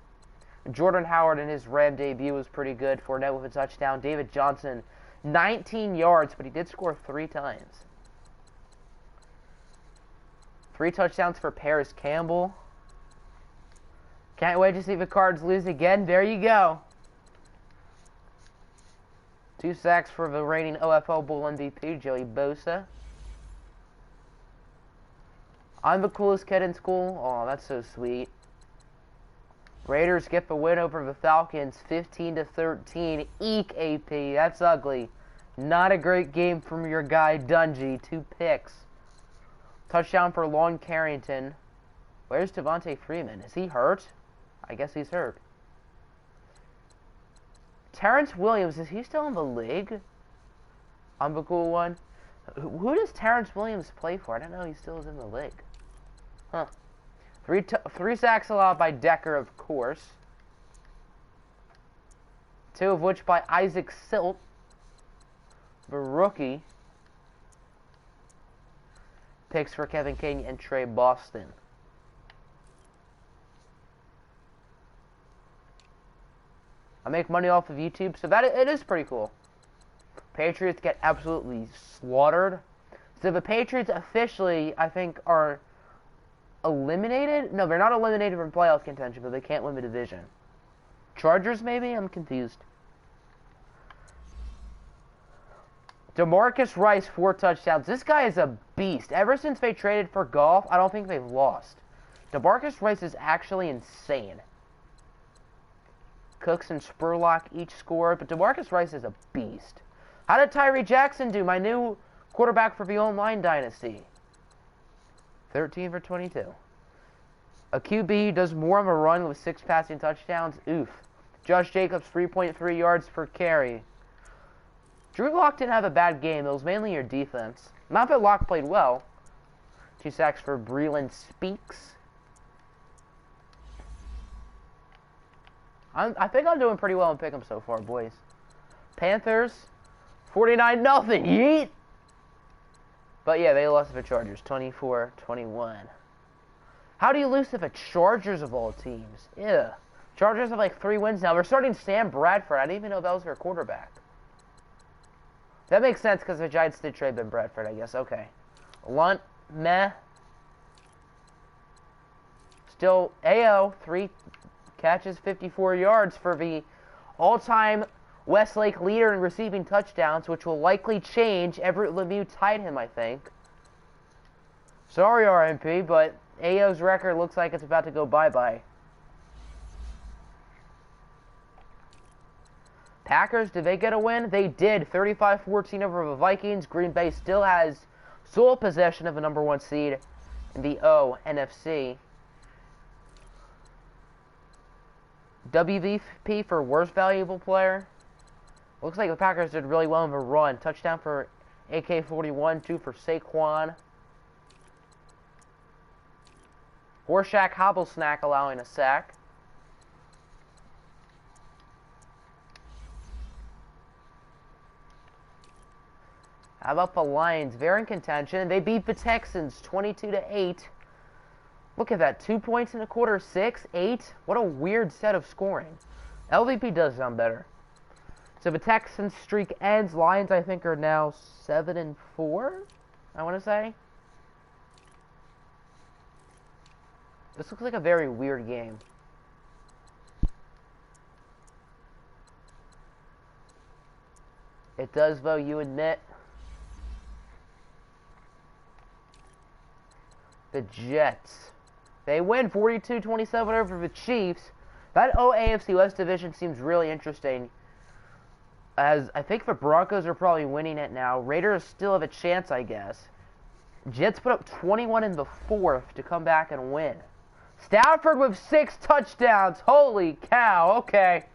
Jordan Howard in his Ram debut was pretty good. Fournette with a touchdown. David Johnson, 19 yards, but he did score 3 times. 3 touchdowns for Paris Campbell. Can't wait to see the Cards lose again. There you go. 2 sacks for the reigning OFL Bowl MVP, Joey Bosa. I'm the coolest kid in school. Oh, that's so sweet. Raiders get the win over the Falcons, 15-13. Eek, AP. That's ugly. Not a great game from your guy, Dungy. 2 picks. Touchdown for Lon Carrington. Where's Devontae Freeman? Is he hurt? I guess he's hurt. Terrence Williams, is he still in the league? I'm the cool one. Who does Terrence Williams play for? I don't know he still is in the league. Huh. 3 sacks allowed by Decker, of course. 2 of which by Isaac Silt, the rookie. Picks for Kevin King and Trey Boston. I make money off of YouTube, so it is pretty cool. Patriots get absolutely slaughtered. So the Patriots officially, I think, are eliminated? No, they're not eliminated from playoff contention, but they can't win the division. Chargers, maybe? I'm confused. DeMarcus Rice, 4 touchdowns. This guy is a beast. Ever since they traded for Goff, I don't think they've lost. DeMarcus Rice is actually insane. Cooks and Spurlock each scored, but DeMarcus Rice is a beast. How did Tyree Jackson do, my new quarterback for the online dynasty? 13 for 22. A QB does more of a run with 6 passing touchdowns. Oof. Josh Jacobs, 3.3 yards per carry. Drew Lock didn't have a bad game. It was mainly your defense. Not that Lock played well. 2 sacks for Breland Speaks. I think I'm doing pretty well in Pick'em so far, boys. Panthers, 49-0. Yeet! But yeah, they lost to the Chargers, 24-21. How do you lose to the Chargers of all teams? Yeah. Chargers have like 3 wins now. They're starting Sam Bradford. I didn't even know that was their quarterback. That makes sense because the Giants did trade Ben Bradford, I guess. Okay. Lunt, meh. Still, AO, 3 catches, 54 yards for the all-time Westlake leader in receiving touchdowns, which will likely change. Everett Lemieux tied him, I think. Sorry, RMP, but AO's record looks like it's about to go bye-bye. Packers, did they get a win? They did. 35-14 over the Vikings. Green Bay still has sole possession of the number 1 seed in the NFC. WVP for worst valuable player. Looks like the Packers did really well in the run. Touchdown for AK-41, 2 for Saquon. Horshack Hobblesnack allowing a sack. How about the Lions? They're in contention. They beat the Texans 22-8. Look at that. 2 points in a quarter, 6, 8. What a weird set of scoring. LVP does sound better. So the Texans streak ends. Lions, I think, are now 7-4, I want to say. This looks like a very weird game. It does, though, you admit. The Jets. They win 42-27 over the Chiefs. That AFC West division seems really interesting, as I think the Broncos are probably winning it now. Raiders still have a chance, I guess. Jets put up 21 in the 4th to come back and win. Stafford with 6 touchdowns. Holy cow. Okay.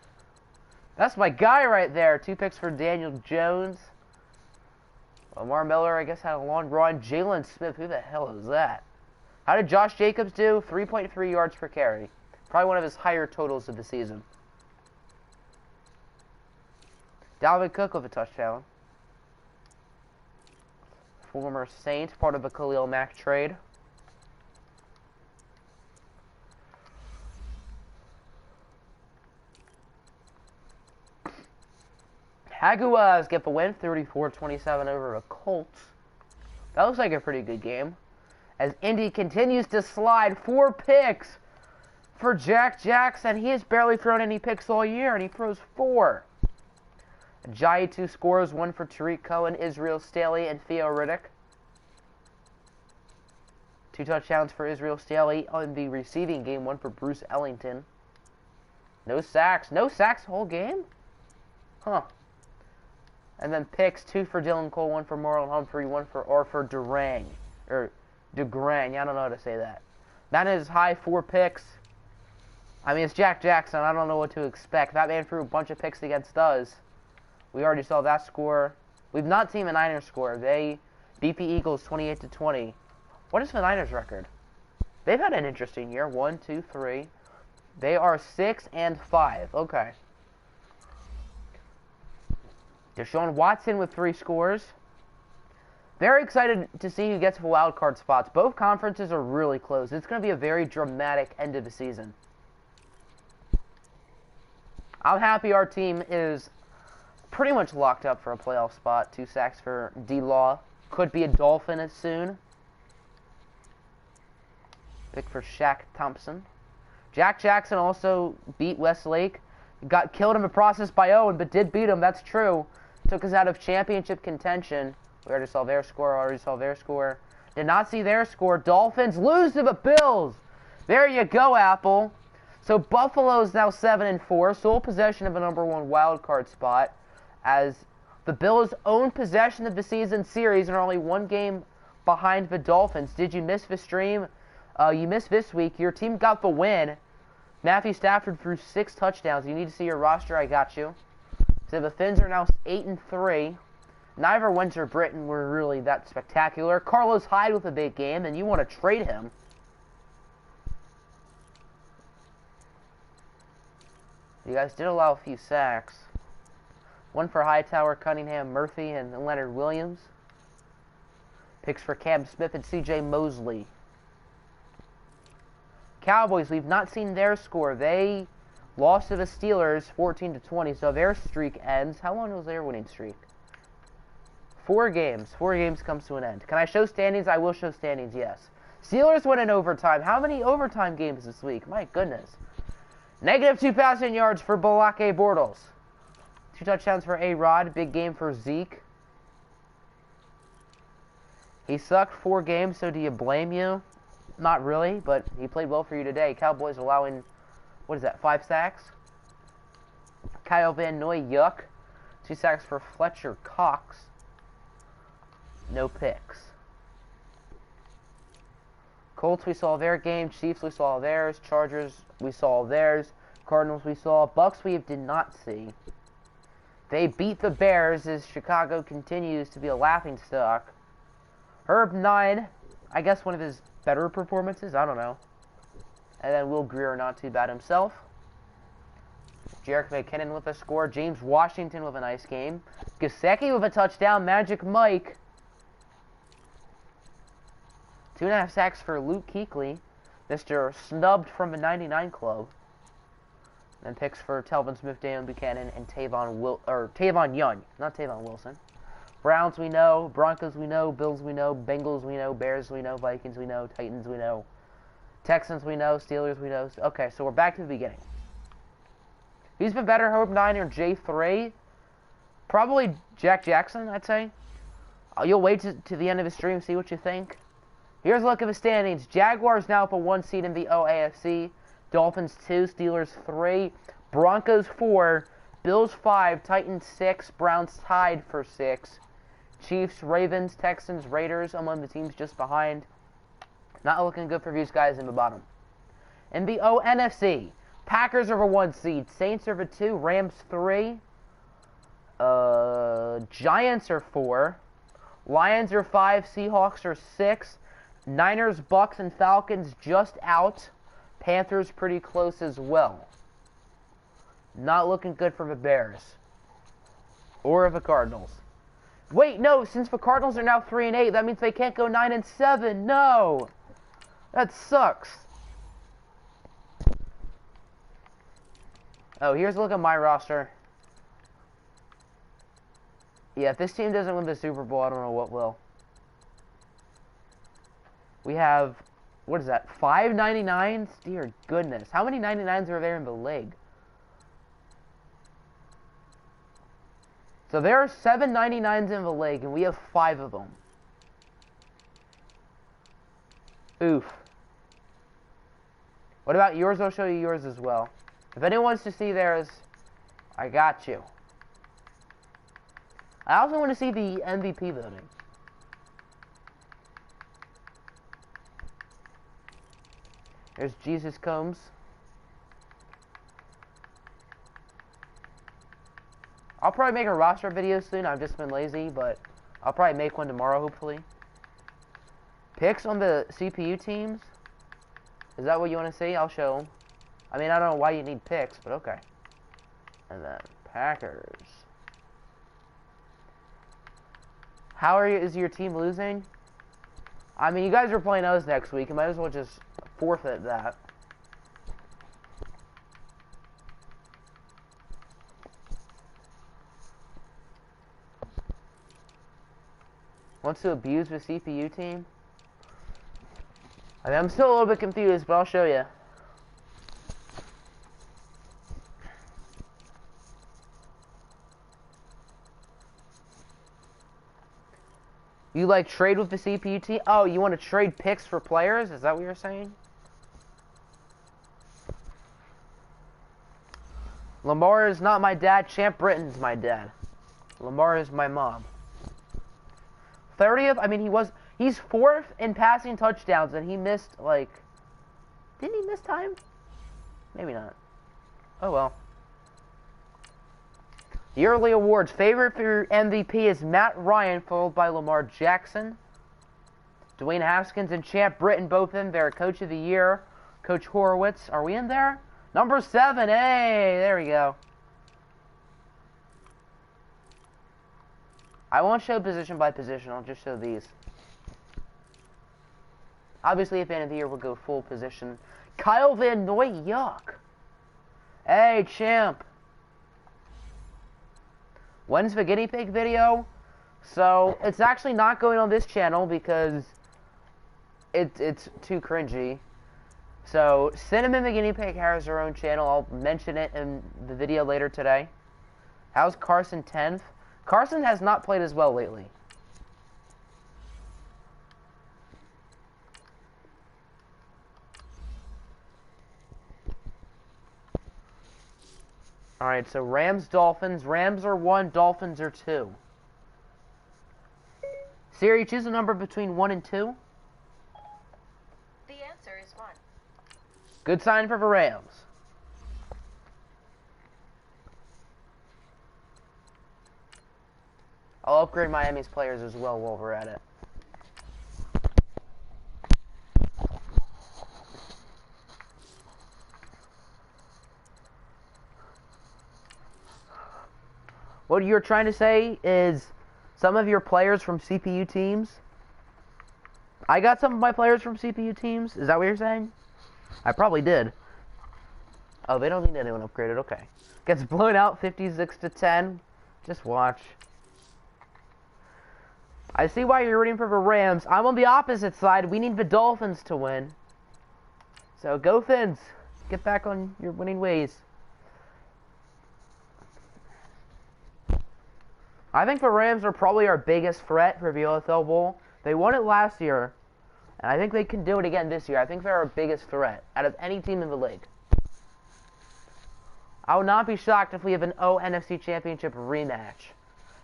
That's my guy right there. 2 picks for Daniel Jones. Lamar Miller, I guess, had a long run. Jalen Smith, who the hell is that? How did Josh Jacobs do? 3.3 yards per carry. Probably one of his higher totals of the season. Dalvin Cook with a touchdown. Former Saint, part of the Khalil Mack trade. Jaguars get the win, 34-27 over the Colts. That looks like a pretty good game. As Indy continues to slide, 4 picks for Jack Jackson. He has barely thrown any picks all year, and he throws 4. Ajayi 2 scores, 1 for Tariq Cohen, Israel Staley, and Theo Riddick. 2 touchdowns for Israel Staley on the receiving game. 1 for Bruce Ellington. No sacks. No sacks the whole game? Huh. And then picks. 2 for Dylan Cole. 1 for Marlon Humphrey. 1 for Arthur Durang. Or DeGrang. I don't know how to say that. That is high 4 picks. I mean, it's Jack Jackson. I don't know what to expect. That man threw a bunch of picks against us. We already saw that score. We've not seen the Niners score. They beat the Eagles 28-20. What is the Niners record? They've had an interesting year. 1, 2, 3. They are 6-5. Okay. Deshaun Watson with 3 scores. Very excited to see who gets the wild card spots. Both conferences are really close. It's going to be a very dramatic end of the season. I'm happy our team is pretty much locked up for a playoff spot. 2 sacks for D-Law. Could be a Dolphin as soon. Pick for Shaq Thompson. Jack Jackson also beat Westlake. Got killed in the process by Owen, but did beat him. That's true. Took us out of championship contention. We already saw their score. Did not see their score. Dolphins lose to the Bills. There you go, Apple. So Buffalo's now 7-4. Sole possession of a number 1 wild card spot. As the Bills own possession of the season series and are only 1 game behind the Dolphins. Did you miss the stream? You missed this week. Your team got the win. Matthew Stafford threw 6 touchdowns. You need to see your roster. I got you. So the Finns are now 8-3. Neither Windsor Britton were really that spectacular. Carlos Hyde with a big game, and you want to trade him. You guys did allow a few sacks. 1 for Hightower, Cunningham, Murphy, and Leonard Williams. Picks for Cam Smith and C.J. Mosley. Cowboys, we've not seen their score. They lost to the Steelers 14-20, so their streak ends. How long was their winning streak? 4 games. 4 games comes to an end. Can I show standings? I will show standings, yes. Steelers win in overtime. How many overtime games this week? My goodness. -2 passing yards for Balake Bortles. 2 touchdowns for A-Rod. Big game for Zeke. He sucked 4 games, so do you blame you? Not really, but he played well for you today. Cowboys allowing, 5 sacks? Kyle Van Noy, yuck. 2 sacks for Fletcher Cox. No picks. Colts, we saw their game. Chiefs, we saw theirs. Chargers, we saw theirs. Cardinals, we saw. Bucks, we did not see. They beat the Bears as Chicago continues to be a laughingstock. Herb 9, I guess one of his better performances. I don't know. And then Will Greer, not too bad himself. Jarek McKinnon with a score. James Washington with a nice game. Gesicki with a touchdown. Magic Mike. 2.5 sacks for Luke Kuechly. Mr. Snubbed from the 99 Club. And picks for Telvin Smith, Daniel Buchanan, and Tavon Young. Not Tavon Wilson. Browns we know, Broncos we know, Bills we know, Bengals we know, Bears we know, Vikings we know, Titans we know, Texans we know, Steelers we know. Okay, so we're back to the beginning. Who's been better, Hope 9 or J3? Probably Jack Jackson, I'd say. You'll wait to the end of the stream, see what you think. Here's a look at the standings. Jaguars now up a 1 seed in the OAFC. Dolphins 2, Steelers 3, Broncos 4, Bills 5, Titans 6, Browns tied for 6. Chiefs, Ravens, Texans, Raiders among the teams just behind. Not looking good for these guys in the bottom. In the NFC, Packers are a 1 seed, Saints are a 2, Rams 3, Giants are 4, Lions are 5, Seahawks are 6, Niners, Bucks, and Falcons just out. Panthers pretty close as well. Not looking good for the Bears. Or the Cardinals. Wait, no, since the Cardinals are now 3-8, that means they can't go 9-7. No! That sucks. Oh, here's a look at my roster. Yeah, if this team doesn't win the Super Bowl, I don't know what will. We have, what is that, 5 99s? Dear goodness. How many 99s are there in the league? So there are 7 99s in the league, and we have 5 of them. Oof. What about yours? I'll show you yours as well. If anyone wants to see theirs, I got you. I also want to see the MVP voting. There's Jesus Combs. I'll probably make a roster video soon. I've just been lazy, but I'll probably make one tomorrow, hopefully. Picks on the CPU teams? Is that what you want to see? I'll show them. I mean, I don't know why you need picks, but okay. And then Packers. How is your team losing? I mean, you guys are playing us next week. You might as well just forfeit that. Wants to abuse the CPU team? I mean, I'm still a little bit confused, but I'll show you. You like trade with the CPU team? Oh, you want to trade picks for players? Is that what you're saying? Lamar is not my dad. Champ Britton's my dad. Lamar is my mom. 30th? I mean, he's 4th in passing touchdowns, and he missed, like... Didn't he miss time? Maybe not. Oh, well. Yearly awards. Favorite for MVP is Matt Ryan, followed by Lamar Jackson. Dwayne Haskins and Champ Britton both in there. Coach of the Year, Coach Horowitz. Are we in there? Number 7. Hey, there we go. I won't show position by position. I'll just show these. Obviously, if fan of the year, we'll go full position. Kyle Van Noy, yuck. Hey, Champ. When's the guinea pig video? So, it's actually not going on this channel because it's too cringy. So, Cinnamon the Guinea Pig has her own channel. I'll mention it in the video later today. How's Carson 10th? Carson has not played as well lately. Alright, so Rams, Dolphins. Rams are 1, Dolphins are 2. Siri, choose a number between 1 and 2. The answer is 1. Good sign for the Rams. I'll upgrade Miami's players as well while we're at it. What you're trying to say is some of your players from CPU teams. I got some of my players from CPU teams. Is that what you're saying? I probably did. Oh, they don't need anyone upgraded. Okay. Gets blown out 56-10. Just watch. I see why you're rooting for the Rams. I'm on the opposite side. We need the Dolphins to win. So go Fins. Get back on your winning ways. I think the Rams are probably our biggest threat for the OFL Bowl. They won it last year, and I think they can do it again this year. I think they're our biggest threat out of any team in the league. I would not be shocked if we have an NFC Championship rematch.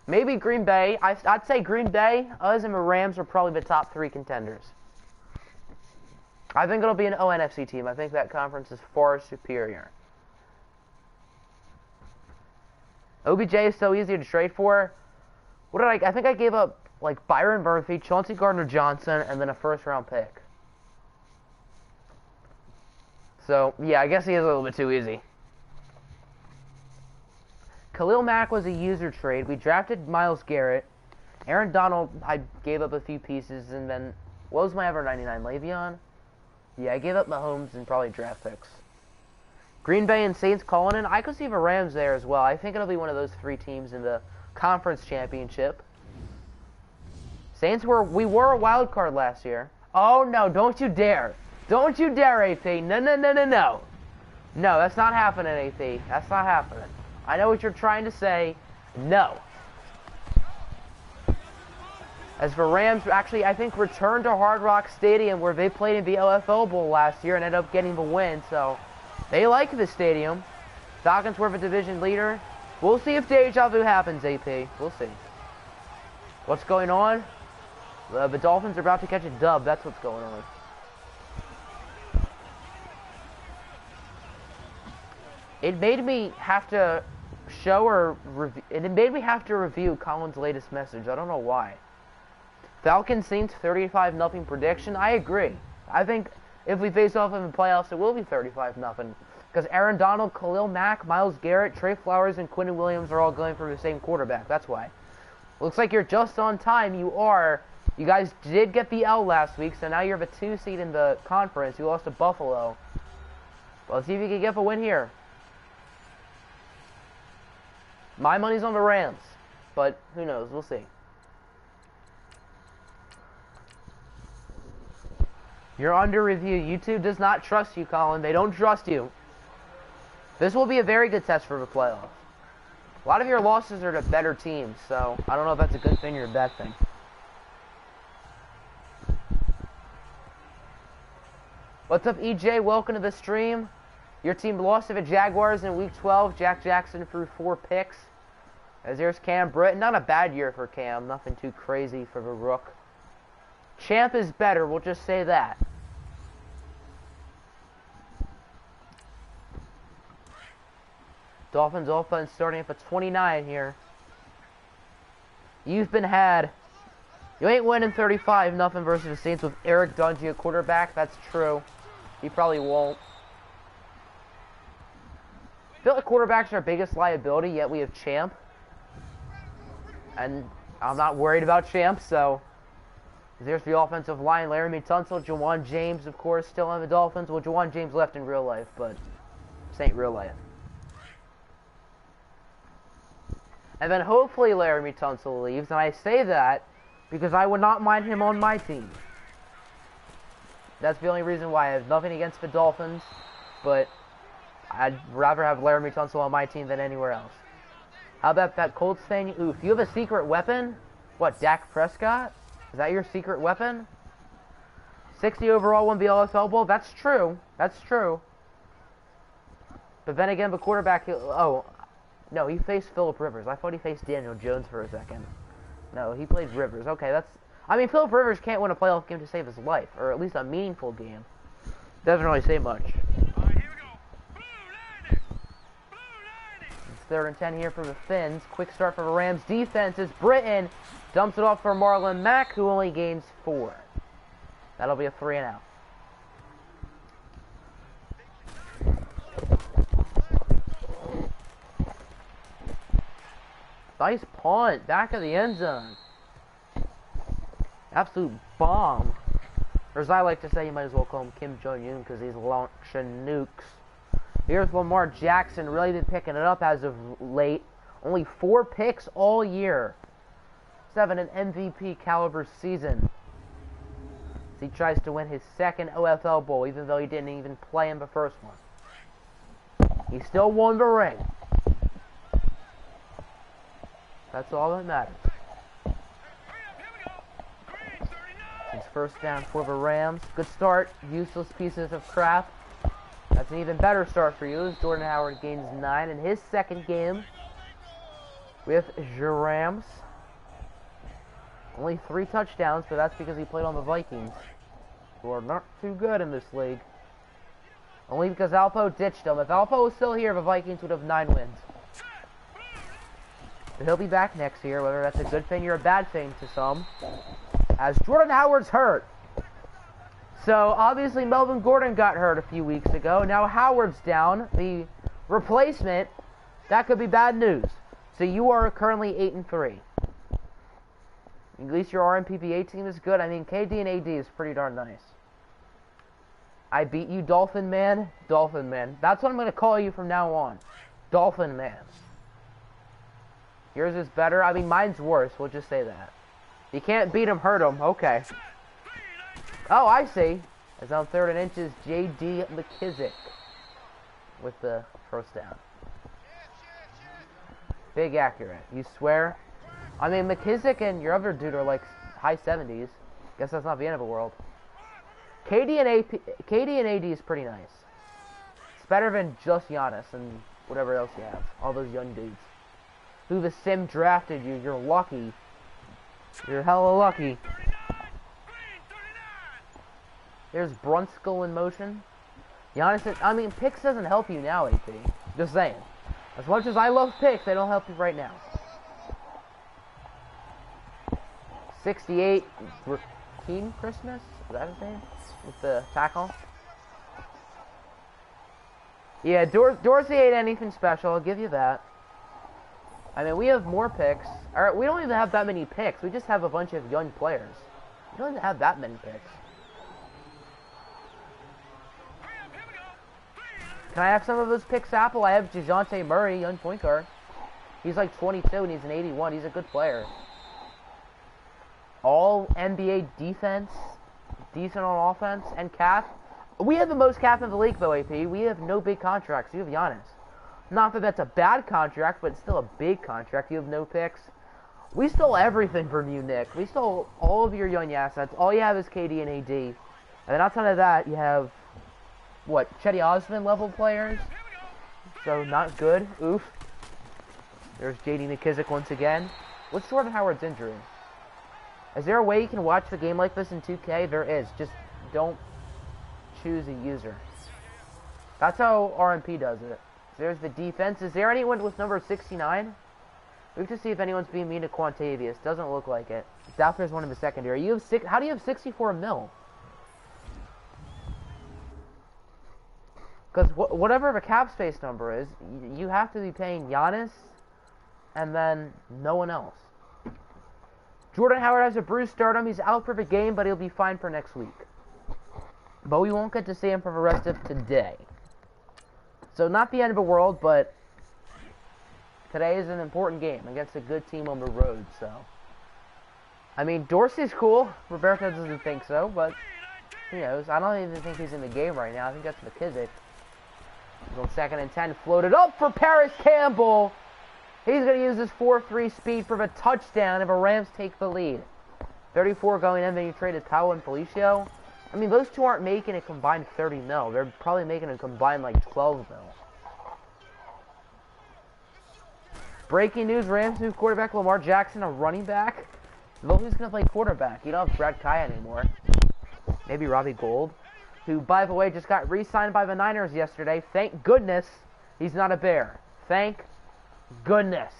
Maybe Green Bay. I'd say Green Bay, us and the Rams are probably the top 3 contenders. I think it'll be an NFC team. I think that conference is far superior. OBJ is so easy to trade for. What did I think I gave up, like, Byron Murphy, Chauncey Gardner-Johnson, and then a first-round pick. So, yeah, I guess he is a little bit too easy. Khalil Mack was a user trade. We drafted Myles Garrett. Aaron Donald, I gave up a few pieces, and then, what was my ever 99? Le'Veon? Yeah, I gave up Mahomes and probably draft picks. Green Bay and Saints calling in. I could see the Rams there as well. I think it'll be one of those 3 teams in the conference championship. Saints we were a wild card last year. Oh no, don't you dare. Don't you dare, AP. No, no, no, no, no. No, that's not happening, AP. That's not happening. I know what you're trying to say. No. As for Rams, actually, I think returned to Hard Rock Stadium where they played in the OFL Bowl last year and ended up getting the win. So they like the stadium. Falcons were the division leader. We'll see if deja vu happens, AP. We'll see. What's going on? The Dolphins are about to catch a dub. That's what's going on. It made me have to it made me have to review Colin's latest message. I don't know why. Falcons Saints 35-0 prediction. I agree. I think if we face off in the playoffs, it will be 35-0. Because Aaron Donald, Khalil Mack, Myles Garrett, Trey Flowers, and Quinnen Williams are all going for the same quarterback. That's why. Looks like you're just on time. You are. You guys did get the L last week, so now you're the 2 seed in the conference. You lost to Buffalo. But let's see if you can get a win here. My money's on the Rams, but who knows? We'll see. You're under review. YouTube does not trust you, Colin. They don't trust you. This will be a very good test for the playoffs. A lot of your losses are to better teams, so I don't know if that's a good thing or a bad thing. What's up, EJ? Welcome to the stream. Your team lost to the Jaguars in Week 12. Jack Jackson threw 4 picks. As there's Cam Britton. Not a bad year for Cam. Nothing too crazy for the Rook. Champ is better. We'll just say that. Dolphins offense starting at the 29 here. You've been had. You ain't winning 35-0 versus the Saints with Eric Dungy at quarterback. That's true. He probably won't. I feel like quarterbacks are our biggest liability, yet we have Champ. And I'm not worried about Champ, so... There's the offensive line. Laramie Tunsil, Jawan James, of course, still on the Dolphins. Well, Jawan James left in real life, but this ain't real life. And then hopefully Laramie Tunsil leaves, and I say that because I would not mind him on my team. That's the only reason why. I have nothing against the Dolphins, but I'd rather have Laramie Tunsil on my team than anywhere else. How about that Colts thing? Ooh, if you have a secret weapon, what, Dak Prescott? Is that your secret weapon? 60 overall won the OFL Bowl? That's true. That's true. But then again, the quarterback... Oh, no, he faced Phillip Rivers. I thought he faced Daniel Jones for a second. No, he played Rivers. Okay, that's... I mean, Phillip Rivers can't win a playoff game to save his life. Or at least a meaningful game. Doesn't really say much. All right, here we go. Blue Lightning. Blue Lightning. It's 3rd and 10 here for the Finns. Quick start for the Rams defense is Britton. Dumps it off for Marlon Mack, who only gains 4. That'll be a 3 and out. Nice punt. Back of the end zone. Absolute bomb. Or as I like to say, you might as well call him Kim Jong-un because he's launching nukes. Here's Lamar Jackson. Really been picking it up as of late. Only 4 picks all year. 7 an MVP caliber season. As he tries to win his 2nd OFL Bowl, even though he didn't even play in the first one. He still won the ring. That's all that matters. His first down for the Rams. Good start. Useless pieces of crap. That's an even better start for you as Jordan Howard gains 9 in his 2nd game with the Rams. Only 3 touchdowns, but that's because he played on the Vikings, who are not too good in this league. Only because Alpo ditched him. If Alpo was still here, the Vikings would have 9 wins. But he'll be back next year, whether that's a good thing or a bad thing to some, as Jordan Howard's hurt. So, obviously, Melvin Gordon got hurt a few weeks ago. Now Howard's down. The replacement, that could be bad news. So you are currently 8-3. At least your RMPPA team is good. I mean, KD and AD is pretty darn nice. I beat you, Dolphin Man. Dolphin Man. That's what I'm going to call you from now on. Dolphin Man. Yours is better. I mean, mine's worse. We'll just say that. You can't beat him, hurt him. Okay. Oh, I see. As on 3rd and inches, J.D. McKissick with the first down. Big accurate. You swear? I mean, McKissick and your other dude are like high 70s. Guess that's not the end of the world. KD and AD is pretty nice. It's better than just Giannis and whatever else you have. All those young dudes. Who the sim drafted you, you're lucky. You're hella lucky. There's Brunskill in motion. Giannis, I mean, picks doesn't help you now, AP. Just saying. As much as I love picks, they don't help you right now. 68, Rakeem Christmas? Is that his name? With the tackle? Yeah, Dorsey ain't anything special, I'll give you that. I mean, we have more picks. Alright, we don't even have that many picks. We just have a bunch of young players. We don't even have that many picks. Can I have some of those picks, Apple? I have DeJounte Murray, young point guard. He's like 22 and he's an 81. He's a good player. All NBA defense. Decent on offense. And cap. We have the most cap in the league, though, AP. We have no big contracts. You have Giannis. Not that that's a bad contract, but it's still a big contract. You have no picks. We stole everything from you, Nick. We stole all of your young assets. All you have is KD and AD. And then outside of that, you have... what, Chetty Osman level players? So, not good. Oof. There's J.D. McKissick once again. What's Jordan Howard's injury? Is there a way you can watch the game like this in 2K? There is. Just don't choose a user. That's how RMP does it. There's the defense. Is there anyone with number 69? We have to see if anyone's being mean to Quantavious. Doesn't look like it. Doubt there's one in the secondary. You have how do you have 64 mil? Because whatever the cap space number is, you have to be paying Giannis and then no one else. Jordan Howard has a bruised sternum. He's out for the game, but he'll be fine for next week. But we won't get to see him for the rest of today. So not the end of the world, but today is an important game against a good team on the road. So, I mean, Dorsey's cool. Roberto doesn't think so, but who knows? I don't even think he's in the game right now. I think that's McKissick. He's on 2nd and 10. Floated up for Paris Campbell. He's going to use his 4.3 speed for the touchdown if the Rams take the lead. 34 going in, then you traded Powell and Felicio. I mean, those two aren't making a combined 30 mil. They're probably making a combined like 12 mil. Breaking news, Rams move quarterback Lamar Jackson, a running back. Well, who's going to play quarterback? You don't have Brad Kaya anymore. Maybe Robbie Gould, who, by the way, just got re-signed by the Niners yesterday. Thank goodness he's not a Bear. Thank goodness.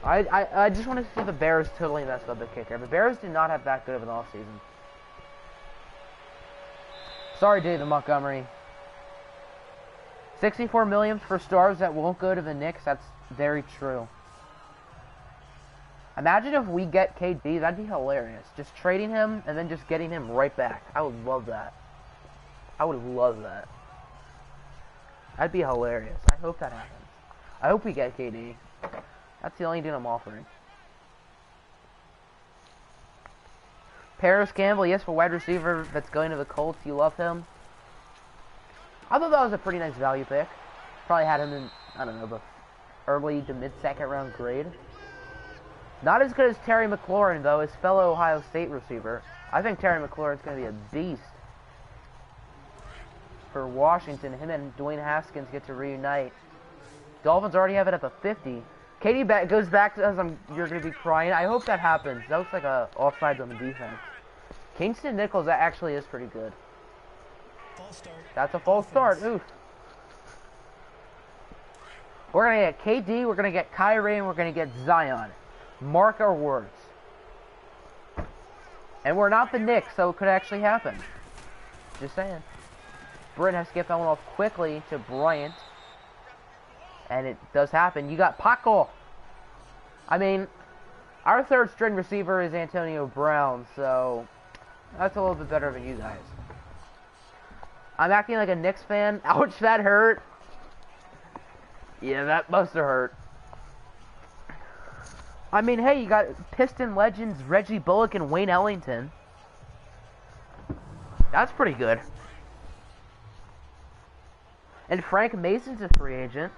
I just want to see the Bears totally mess up the kicker. The Bears do not have that good of an offseason. Sorry, David Montgomery. 64 million for stars that won't go to the Knicks. That's very true. Imagine if we get KD. That'd be hilarious. Just trading him and then just getting him right back. I would love that. I would love that. That'd be hilarious. I hope that happens. I hope we get KD. That's the only dude I'm offering. Paris Campbell, yes, for wide receiver that's going to the Colts. You love him. I thought that was a pretty nice value pick. Probably had him in, I don't know, the early to mid-second round grade. Not as good as Terry McLaurin, though, his fellow Ohio State receiver. I think Terry McLaurin's going to be a beast. For Washington, him and Dwayne Haskins get to reunite. Dolphins already have it at the 50. Katie goes back to us. You're going to be crying. I hope that happens. That looks like a offsides on the defense. Kingston Nichols, that actually is pretty good. False start. That's a false start. Oof. We're going to get KD, we're going to get Kyrie, and we're going to get Zion. Mark our words. And we're not the Knicks, so it could actually happen. Just saying. Brent has to get that one off quickly to Bryant. And it does happen. You got Paco. I mean, our third string receiver is Antonio Brown, so that's a little bit better than you guys. I'm acting like a Knicks fan. Ouch, that hurt. Yeah, that must have hurt. I mean, hey, you got Piston legends Reggie Bullock and Wayne Ellington. That's pretty good. And Frank Mason's a free agent.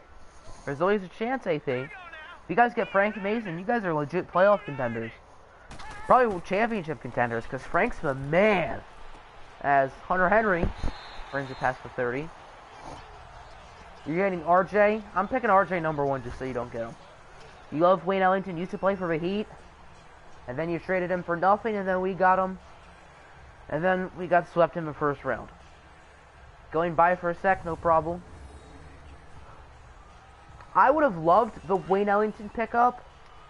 There's always a chance, I think. If you guys get Frank Mason, you guys are legit playoff contenders. Probably championship contenders, because Frank's the man. As Hunter Henry brings it past the 30. You're getting RJ. I'm picking RJ number 1 just so you don't get him. You love Wayne Ellington, used to play for the Heat. And then you traded him for nothing, and then we got him. And then we got swept in the first round. Going by for a sec, no problem. I would have loved the Wayne Ellington pickup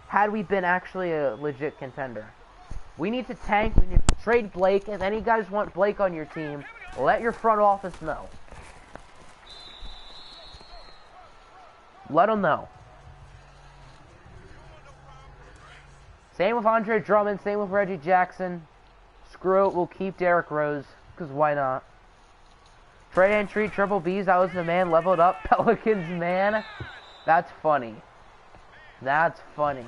had we been actually a legit contender. We need to tank, we need to trade Blake. If any guys want Blake on your team, let your front office know. Let them know. Same with Andre Drummond, same with Reggie Jackson. Screw it, we'll keep Derrick Rose, because why not? Trade and treat Triple B's, that was the man, leveled up. Pelicans, man. That's funny. That's funny.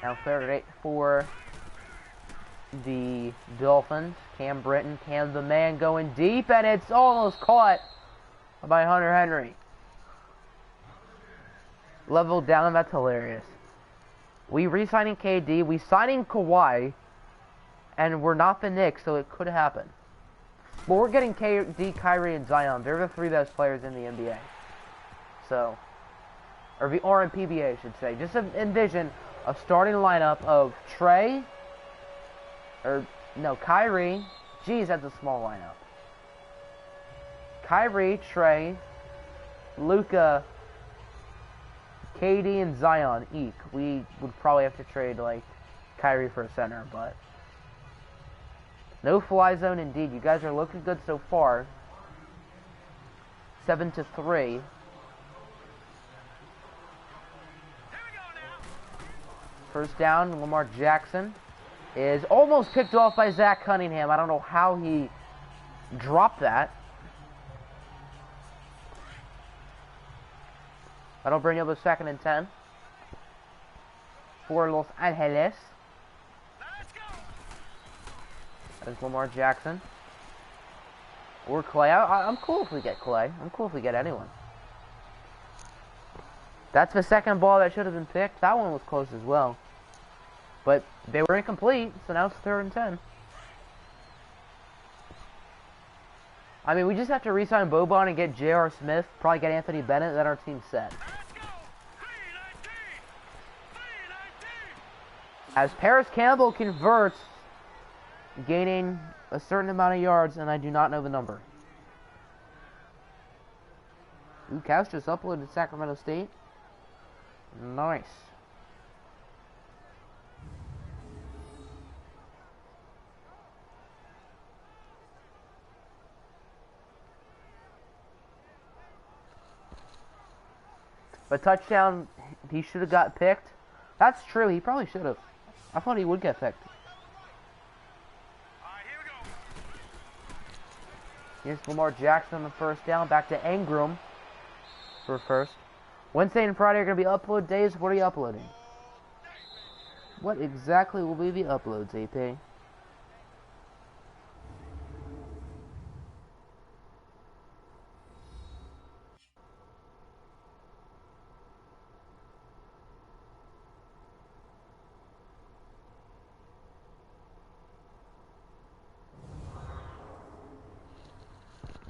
Now 38 for the Dolphins. Cam Britton, Cam the man going deep, and it's almost caught by Hunter Henry. Leveled down, that's hilarious. We re-signing KD, we signing Kawhi, and we're not the Knicks, so it could happen. But we're getting KD, Kyrie, and Zion. They're the 3 best players in the NBA. So, or the RMPBA, I should say. Just envision a starting lineup of Kyrie. Jeez, that's a small lineup. Kyrie, Trey, Luka, KD, and Zion, eek. We would probably have to trade, like, Kyrie for a center, but no fly zone indeed. You guys are looking good so far. 7-3. First down, Lamar Jackson is almost picked off by Zach Cunningham. I don't know how he dropped that. That'll bring up a 2nd and 10 for Los Angeles. That is Lamar Jackson. Or Clay. I'm cool if we get Clay. I'm cool if we get anyone. That's the second ball that should have been picked. That one was close as well. But they were incomplete, so now it's 3rd and 10. I mean, we just have to re-sign Boban and get J.R. Smith, probably get Anthony Bennett, then our team's set. As Paris Campbell converts, gaining a certain amount of yards, and I do not know the number. Ooh, Cavs just uploaded Sacramento State. Nice. But touchdown, he should have got picked. That's true, he probably should have. I thought he would get picked. Here's Lamar Jackson on the first down. Back to Ingram for first. Wednesday and Friday are going to be upload days. What are you uploading? What exactly will be the uploads, AP?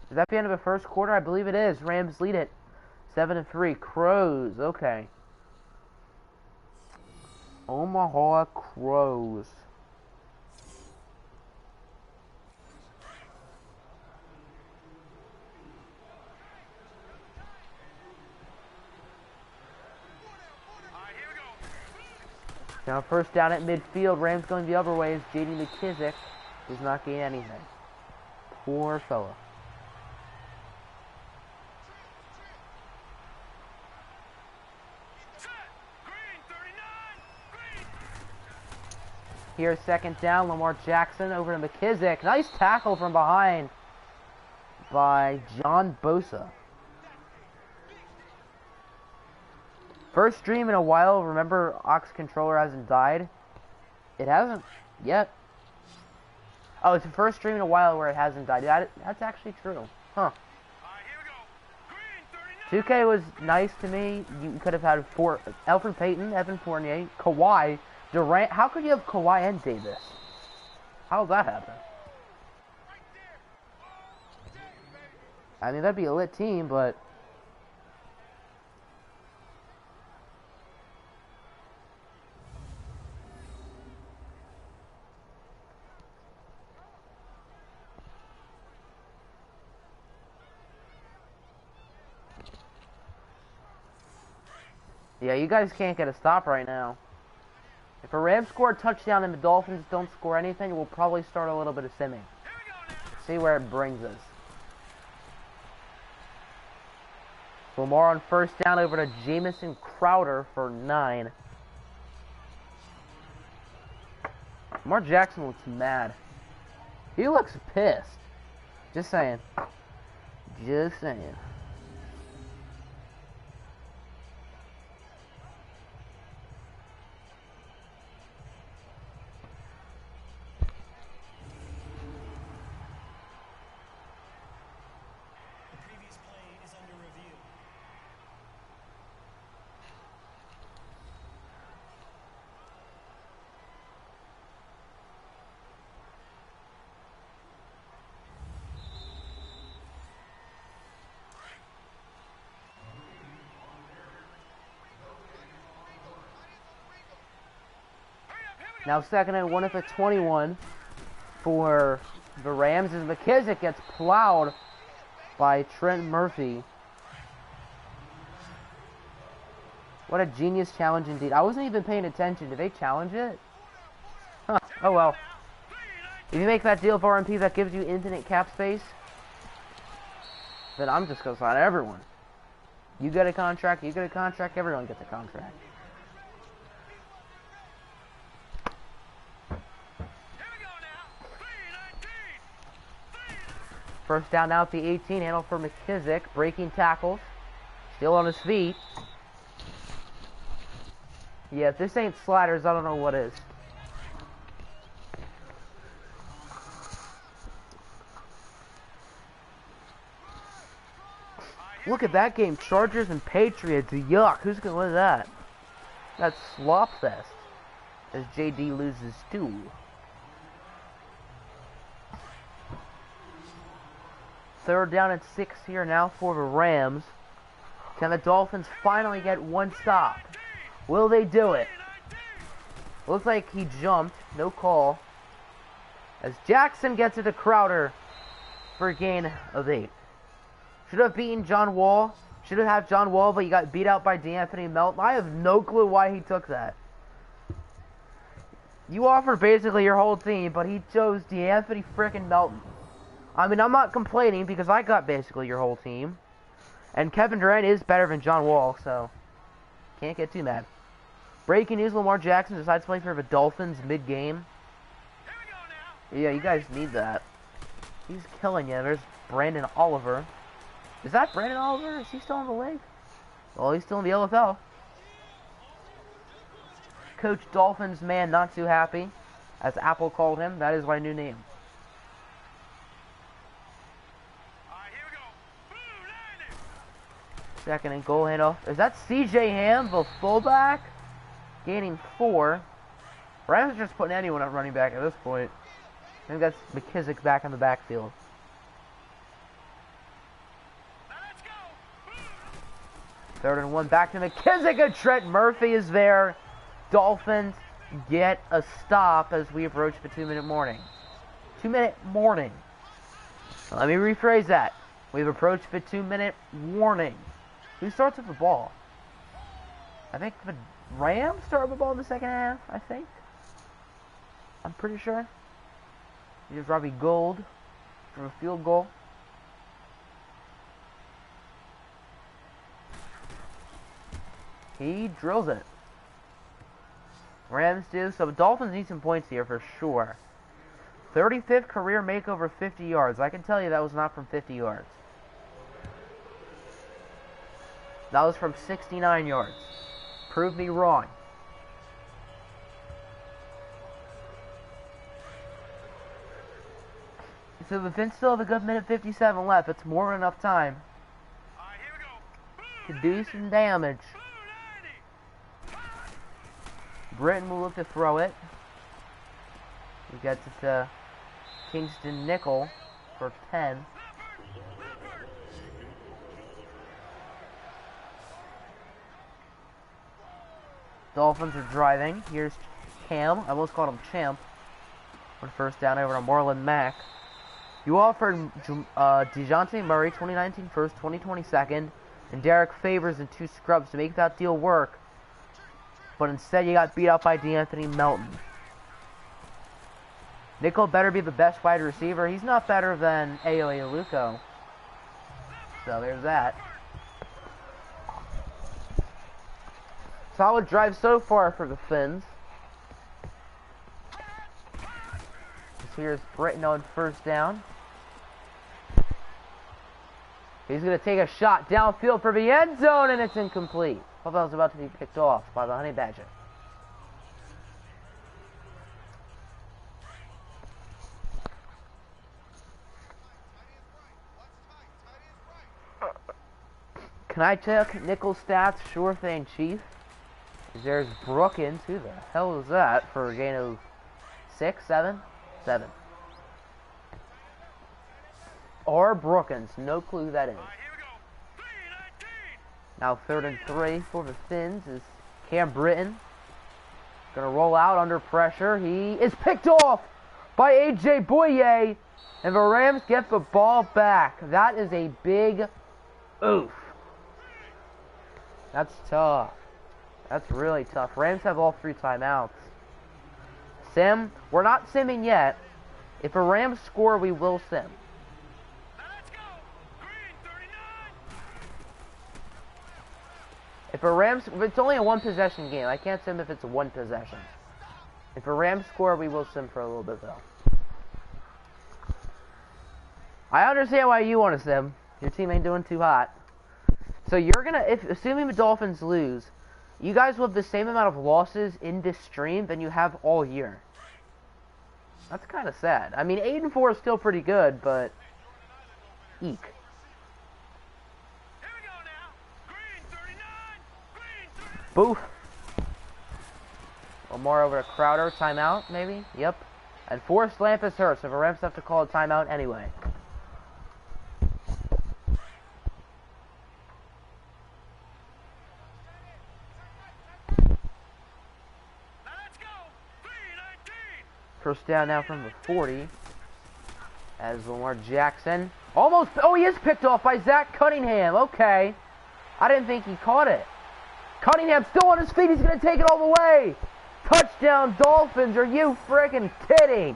Is that the end of the first quarter? I believe it is. Rams lead it 7-3. Crows. Okay. Omaha Crows. Now first down at midfield. Rams going the other way as J.D. McKissick does not gain anything. Poor fella. Here's second down, Lamar Jackson over to McKissick. Nice tackle from behind by John Bosa. First stream in a while. Remember, Ox Controller hasn't died. It hasn't yet. Oh, it's the first stream in a while where it hasn't died. That's actually true. Huh. 2K was nice to me. You could have had Alfred Payton, Evan Fournier, Kawhi, Durant. How could you have Kawhi and Davis? How did that happen? I mean, that'd be a lit team, but... Yeah, you guys can't get a stop right now. If a Rams score a touchdown and the Dolphins don't score anything, we'll probably start a little bit of simming. See where it brings us. Lamar on first down over to Jamison Crowder for 9. Lamar Jackson looks mad. He looks pissed. Just saying. Just saying. Now second and 1 at the 21 for the Rams as McKissick gets plowed by Trent Murphy. What a genius challenge indeed. I wasn't even paying attention. Did they challenge it? Huh. Oh well. If you make that deal for RMP that gives you infinite cap space, then I'm just going to sign everyone. You get a contract, everyone gets a contract. First down now at the 18, handle for McKissick, breaking tackles, still on his feet. Yeah, if this ain't sliders, I don't know what is. Look at that game, Chargers and Patriots, yuck, who's gonna win that? That's slop fest, as JD loses 2. Third down and 6 here now for the Rams. Can the Dolphins finally get one stop? Will they do it? Looks like he jumped. No call. As Jackson gets it to Crowder for a gain of 8. Should have beaten John Wall. Should have had John Wall, but he got beat out by D'Anthony Melton. I have no clue why he took that. You offered basically your whole team, but he chose D'Anthony frickin' Melton. I mean, I'm not complaining because I got basically your whole team. And Kevin Durant is better than John Wall, so can't get too mad. Breaking news, Lamar Jackson decides to play for the Dolphins mid-game. Yeah, you guys need that. He's killing you. There's Brandon Oliver. Is that Brandon Oliver? Is he still in the league? Well, he's still in the OFL. Coach Dolphins man not too happy, as Apple called him. That is my new name. Second and goal handoff. Is that CJ Ham, the fullback? Gaining 4. Rams are just putting anyone at running back at this point. I think that's McKissick back in the backfield. Third and 1 back to McKissick, and Trent Murphy is there. Dolphins get a stop as we approach the 2-minute warning. 2-minute warning. Let me rephrase that. We've approached the 2-minute warning. Who starts with the ball? I think the Rams start with the ball in the second half, I think. I'm pretty sure. Here's Robbie Gould for a field goal. He drills it. Rams do. So the Dolphins need some points here for sure. 35th career make over 50 yards. I can tell you that was not from 50 yards. That was from 69 yards. Prove me wrong. So the Fins still have a good minute 57 left. It's more than enough time. Alright, here we go. to do some damage. Britton will look to throw it. He gets it to Kingston Nickel for 10. Dolphins are driving. Here's Cam. I almost called him Champ. One first down over to Marlon Mack. You offered DeJounte Murray, 2019 first, 2020 second, and Derek Favors and 2 scrubs to make that deal work. But instead you got beat out by D'Anthony Melton. Nickel better be the best wide receiver. He's not better than Ayo Luco. So there's that. Solid drive so far for the Finns. Here's Britton on first down. He's going to take a shot downfield for the end zone, and it's incomplete. I thought that was about to be picked off by the Honey Badger. Can I check Nickel's stats? Sure thing, Chief. There's Brookins. Who the hell is that for a gain of 6, 7? 7. Or Brookins. No clue who that is. Now 3rd and 3 for the Finns is Cam Britton. Gonna roll out under pressure. He is picked off by AJ Boye. And the Rams get the ball back. That is a big oof. That's tough. That's really tough. Rams have all 3 timeouts. Sim, we're not simming yet. If a Rams score, we will sim. Let's go. Green 39. If it's only a 1 possession game. I can't sim if it's a 1 possession. If a Rams score, we will sim for a little bit though. I understand why you want to sim. Your team ain't doing too hot. So you're gonna, assuming the Dolphins lose, you guys will have the same amount of losses in this stream than you have all year. That's kind of sad. I mean, 8-4 is still pretty good, but eek. Here we go now. Green 39. Green 39. Boof. One more over to Crowder. Timeout, maybe? Yep. And Forrest Lamp is hurt, so the Rams have to call a timeout anyway. First down now from the 40. As Lamar Jackson almost, oh, he is picked off by Zach Cunningham. Okay. I didn't think he caught it. Cunningham still on his feet. He's going to take it all the way. Touchdown Dolphins. Are you freaking kidding?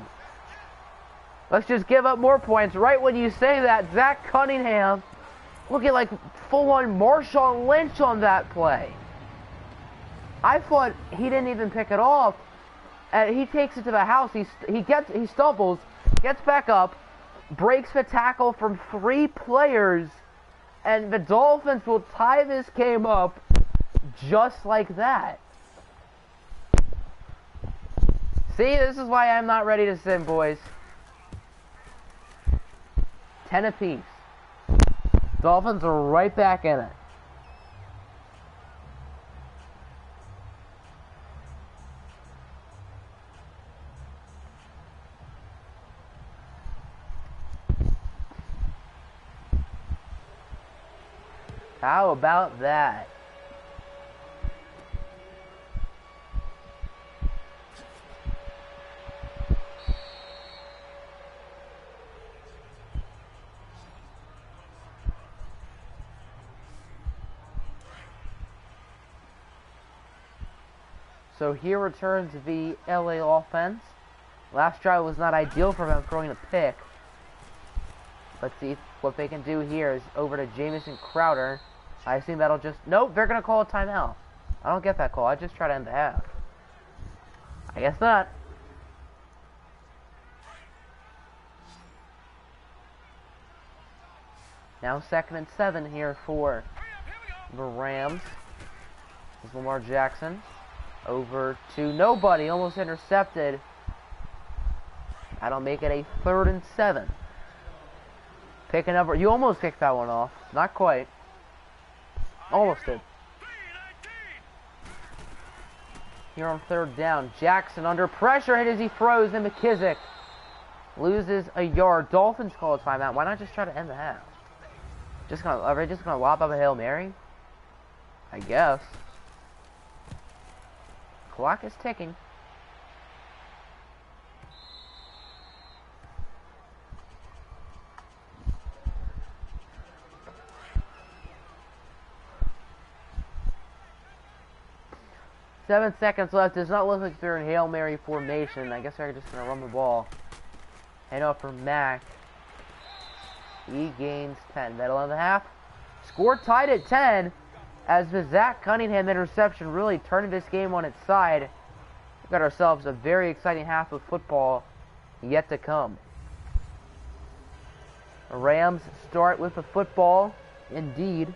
Let's just give up more points. Right when you say that, Zach Cunningham looking like full-on Marshawn Lynch on that play. I thought he didn't even pick it off. And he takes it to the house. He stumbles, gets back up, breaks the tackle from 3 players, and the Dolphins will tie this game up just like that. See, this is why I'm not ready to sim, boys. 10 apiece. Dolphins are right back in it. How about that? So here returns the LA offense. Last drive was not ideal for them, throwing a pick. Let's see what they can do here. Is over to Jamison Crowder. I assume that'll just... Nope, they're going to call a timeout. I don't get that call. I just try to end the half. I guess not. Now 2nd and 7 here for the Rams. This is Lamar Jackson. Over to nobody. Almost intercepted. That'll make it a 3rd and 7. Pick a number. You almost picked that one off. Not quite. Almost did. Here on third down, Jackson under pressure, hit as he throws, and McKissick loses a yard. Dolphins call a timeout. Why not just try to end the half? Are they just gonna lob up a Hail Mary? I guess. Clock is ticking. Seven seconds left. Does not look like they're in Hail Mary formation. I guess they're just going to run the ball. Hand off for Mack. He gains 10. Middle of the half. Score tied at 10 as the Zach Cunningham interception really turned this game on its side. We've got ourselves a very exciting half of football yet to come. The Rams start with the football, indeed.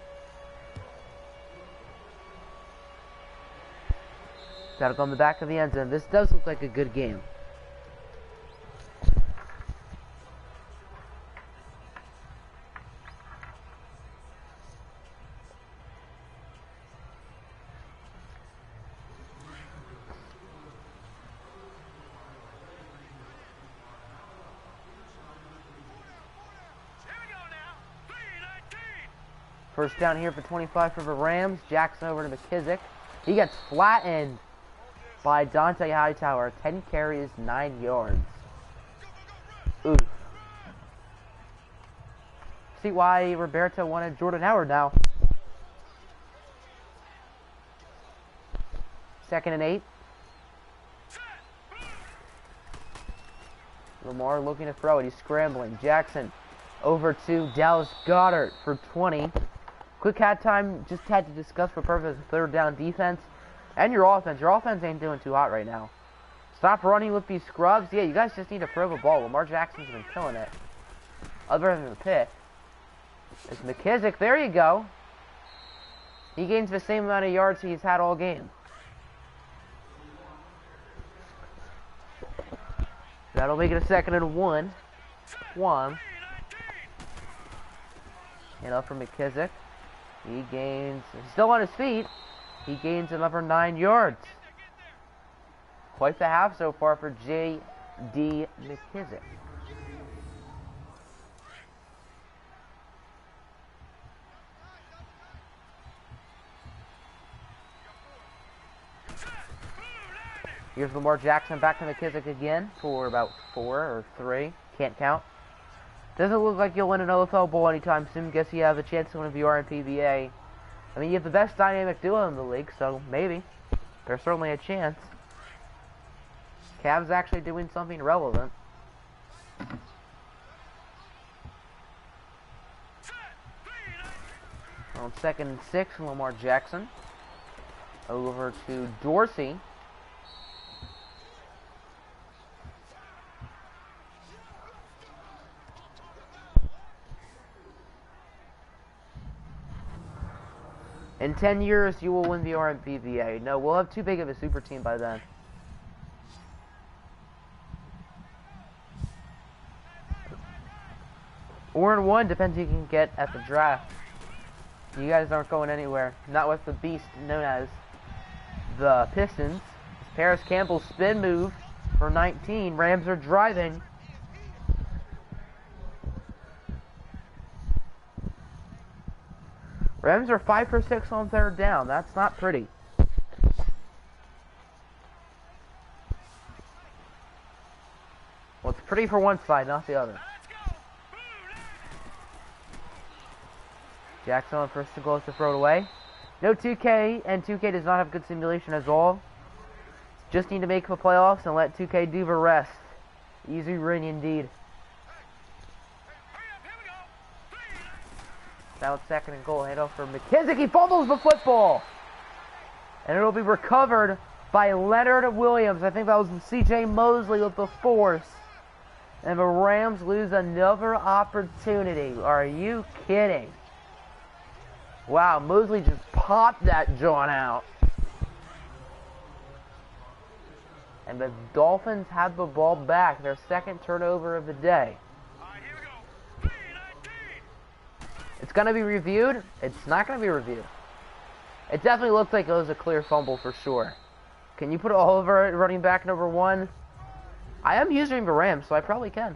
Gotta go on the back of the end zone. This does look like a good game. First down here for 25 for the Rams. Jackson over to McKissick. He gets flattened by Dante Hightower. 10 carries, 9 yards. Oof. See why Roberto wanted Jordan Howard now. 2nd and 8. Lamar looking to throw it. He's scrambling. Jackson over to Dallas Goedert for 20. Quick hat time. Just had to discuss for purpose of third down defense. And your offense. Your offense ain't doing too hot right now. Stop running with these scrubs. Yeah, you guys just need to throw the ball. Lamar Jackson's been killing it. Other than the pick. It's McKissick. There you go. He gains the same amount of yards he's had all game. That'll make it a 2nd and 1. And up for McKissick. He gains, he's still on his feet. He gains another 9 yards. Quite the half so far for J.D. McKissick. Here's Lamar Jackson back to McKissick again for about 4 or 3. Can't count. Doesn't look like you'll win an OFL Bowl anytime soon. Guess you have a chance to win a VR and PBA. I mean, you have the best dynamic duo in the league, so maybe. There's certainly a chance. Cavs actually doing something relevant. On 2nd and 6, Lamar Jackson. Over to Dorsey. In 10 years, you will win the RMPBA. No, we'll have too big of a super team by then. Or in 1, depends who you can get at the draft. You guys aren't going anywhere. Not with the beast known as the Pistons. It's Paris Campbell's spin move for 19. Rams are driving. Rams are 5 for 6 on third down. That's not pretty. Well, it's pretty for one side, not the other. Jackson on first and goal to throw it away. No 2K, and 2K does not have good simulation as all. Just need to make the playoffs and let 2K do the rest. Easy ring indeed. Now it's 2nd and goal. Handoff for McKissick. He fumbles the football. And it'll be recovered by Leonard Williams. I think that was C.J. Mosley with the force. And the Rams lose another opportunity. Are you kidding? Wow, Mosley just popped that John out. And the Dolphins have the ball back. Their 2nd turnover of the day. It's going to be reviewed. It's not going to be reviewed. It definitely looked like it was a clear fumble for sure. Can you put Oliver at running back number 1? I am using the Rams, so I probably can.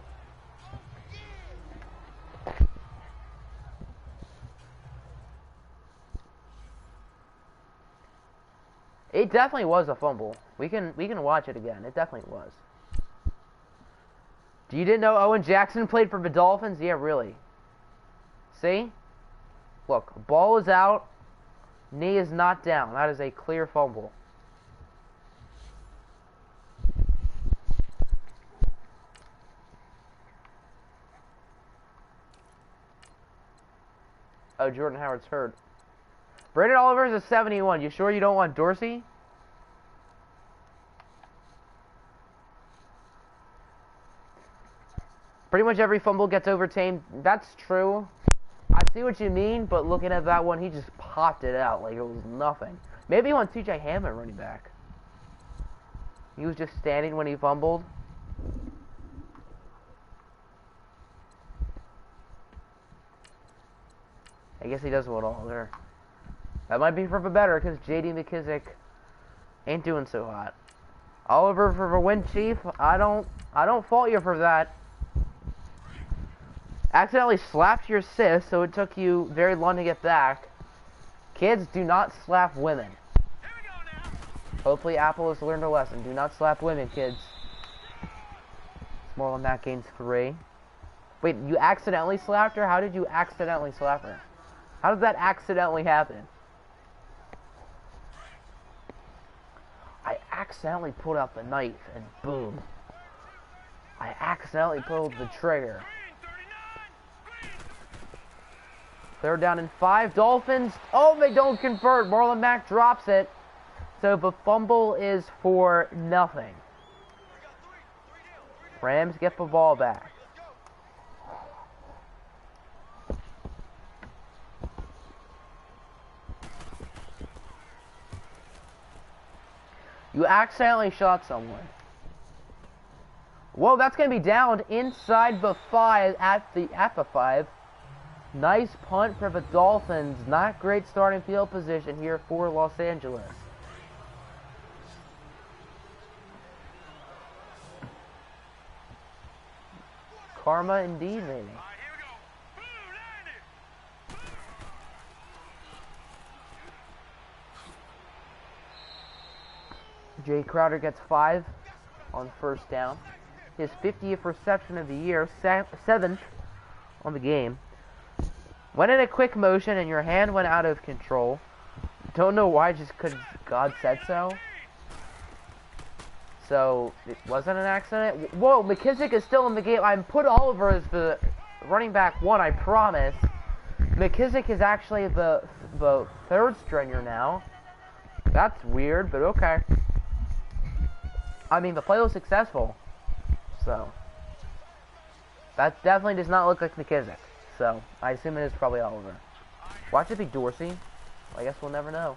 It definitely was a fumble. We can watch it again. It definitely was. You didn't know Owen Jackson played for the Dolphins? Yeah, really. See? Look, ball is out. Knee is not down. That is a clear fumble. Oh, Jordan Howard's hurt. Brandon Oliver is a 71. You sure you don't want Dorsey? Pretty much every fumble gets overturned. That's true. I see what you mean, but looking at that one, he just popped it out like it was nothing. Maybe he wants TJ Hammond running back. He was just standing when he fumbled. I guess he does want Oliver. That might be for the better, because J.D. McKissick ain't doing so hot. Oliver for the win, Chief. I don't fault you for that. Accidentally slapped your sis, so it took you very long to get back. Kids, do not slap women. Hopefully Apple has learned a lesson. Do not slap women, kids. Small on that gains 3. Wait, you accidentally slapped her? How did you accidentally slap her? How did that accidentally happen? I accidentally pulled out the knife and boom. I accidentally pulled the trigger. 3rd down and 5. Dolphins. Oh, they don't convert. Marlon Mack drops it. So the fumble is for nothing. Rams get the ball back. You accidentally shot someone. Whoa, that's going to be downed inside the 5 at the 5. Nice punt for the Dolphins. Not great starting field position here for Los Angeles. Karma indeed, maybe. Jay Crowder gets 5 on 1st down. His 50th reception of the year, 7th on the game. Went in a quick motion and your hand went out of control. Don't know why, just because God said so. So, it wasn't an accident. Whoa, McKissick is still in the game. I'm put Oliver as the running back 1, I promise. McKissick is actually the 3rd stringer now. That's weird, but okay. I mean, the play was successful. So, that definitely does not look like McKissick. So, I assume it is probably Oliver. Watch it be Dorsey. I guess we'll never know.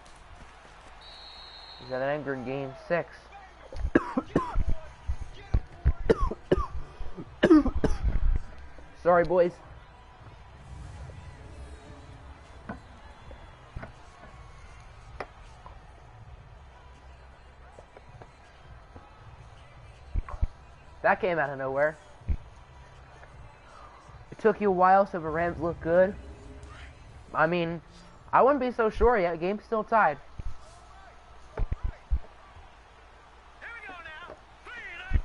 He's got an anger in game 6. Sorry, boys. That came out of nowhere. It took you a while, so the Rams look good. I mean, I wouldn't be so sure yet. The game's still tied.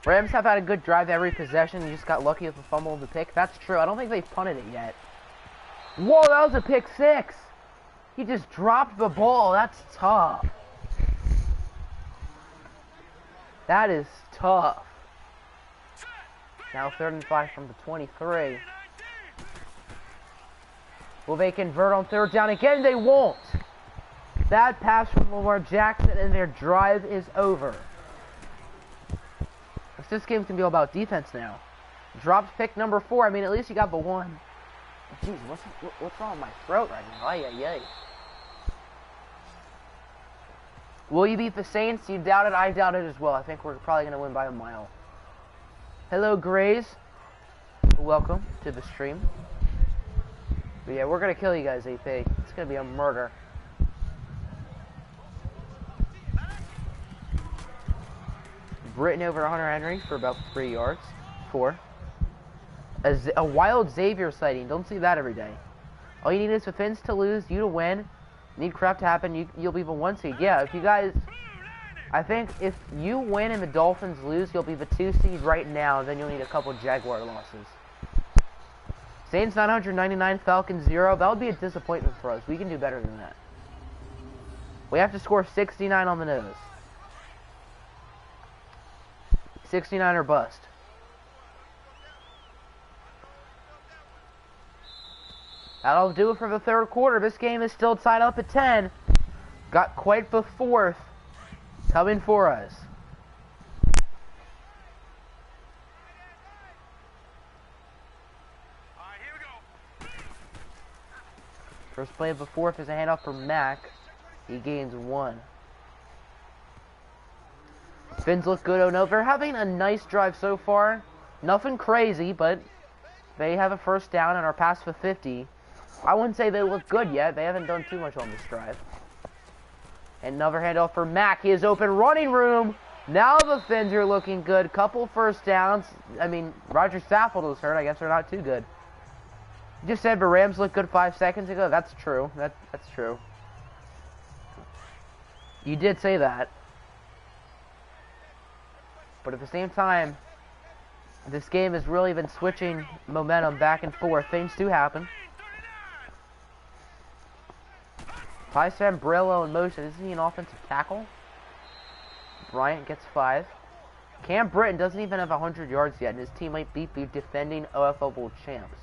Rams have had a good drive every possession. You just got lucky with the fumble of the pick. That's true. I don't think they've punted it yet. Whoa, that was a pick 6. He just dropped the ball. That's tough. That is tough. Now 3rd and 5 from the 23. Will they convert on 3rd down again? They won't. That pass from Lamar Jackson and their drive is over. This game's gonna be all about defense now. Dropped pick number 4. I mean, at least you got the 1. Jeez, what's wrong with my throat right now? Ay, ay, ay. Will you beat the Saints? You doubt it. I doubt it as well. I think we're probably gonna win by a mile. Hello, Grays. Welcome to the stream. But yeah, we're gonna kill you guys, AP. It's gonna be a murder. Britton over Hunter Henry for about 3 yards. 4. A wild Xavier sighting. Don't see that every day. All you need is the Finns to lose, you to win. Need crap to happen, you'll be the 1 seed. Yeah, if you guys... I think if you win and the Dolphins lose, you'll be the 2 seed right now. Then you'll need a couple Jaguar losses. Saints 999, Falcons 0. That would be a disappointment for us. We can do better than that. We have to score 69 on the nose. 69 or bust. That'll do it for the 3rd quarter. This game is still tied up at 10. Got quite the 4th coming for us. Alright, here we go. First play of the 4th is a handoff for Mack. He gains 1. Finns look good. Oh no, they're having a nice drive so far. Nothing crazy, but they have a first down and are past the 50. I wouldn't say they look good yet. They haven't done too much on this drive. Another handoff for Mack. He has open running room. Now the Finns are looking good. Couple first downs. I mean, Roger Saffold was hurt. I guess they're not too good. You just said the Rams looked good 5 seconds ago. That's true. That's true. You did say that. But at the same time, this game has really been switching momentum back and forth. Things do happen. Tyson Brillo in motion. Isn't he an offensive tackle? Bryant gets 5. Cam Britton doesn't even have 100 yards yet, and his team might beat the defending OFL Bowl champs.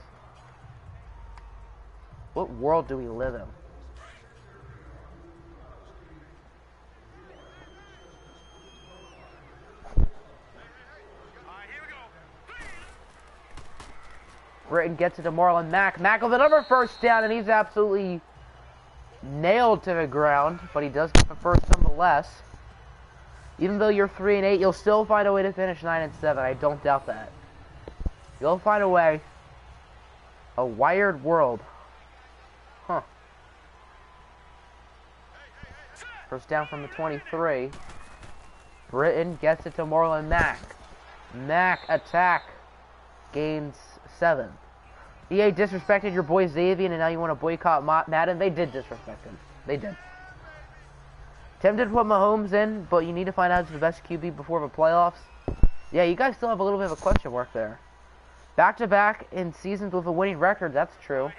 What world do we live in? Britton gets it to Marlon Mack. Mack with another first down, and he's absolutely nailed to the ground, but he does get the first nonetheless. Even though you're 3-8, you'll still find a way to finish 9-7. I don't doubt that. You'll find a way. A wired world. Huh. First down from the 23. Britton gets it to Marlon Mack. Mack attack. Gains 7. EA disrespected your boy Xavier, and now you want to boycott Madden? They did disrespect him. They did. Tempted to put Mahomes in, but you need to find out who's the best QB before the playoffs. Yeah, you guys still have a little bit of a question mark there. Back-to-back in seasons with a winning record, that's true.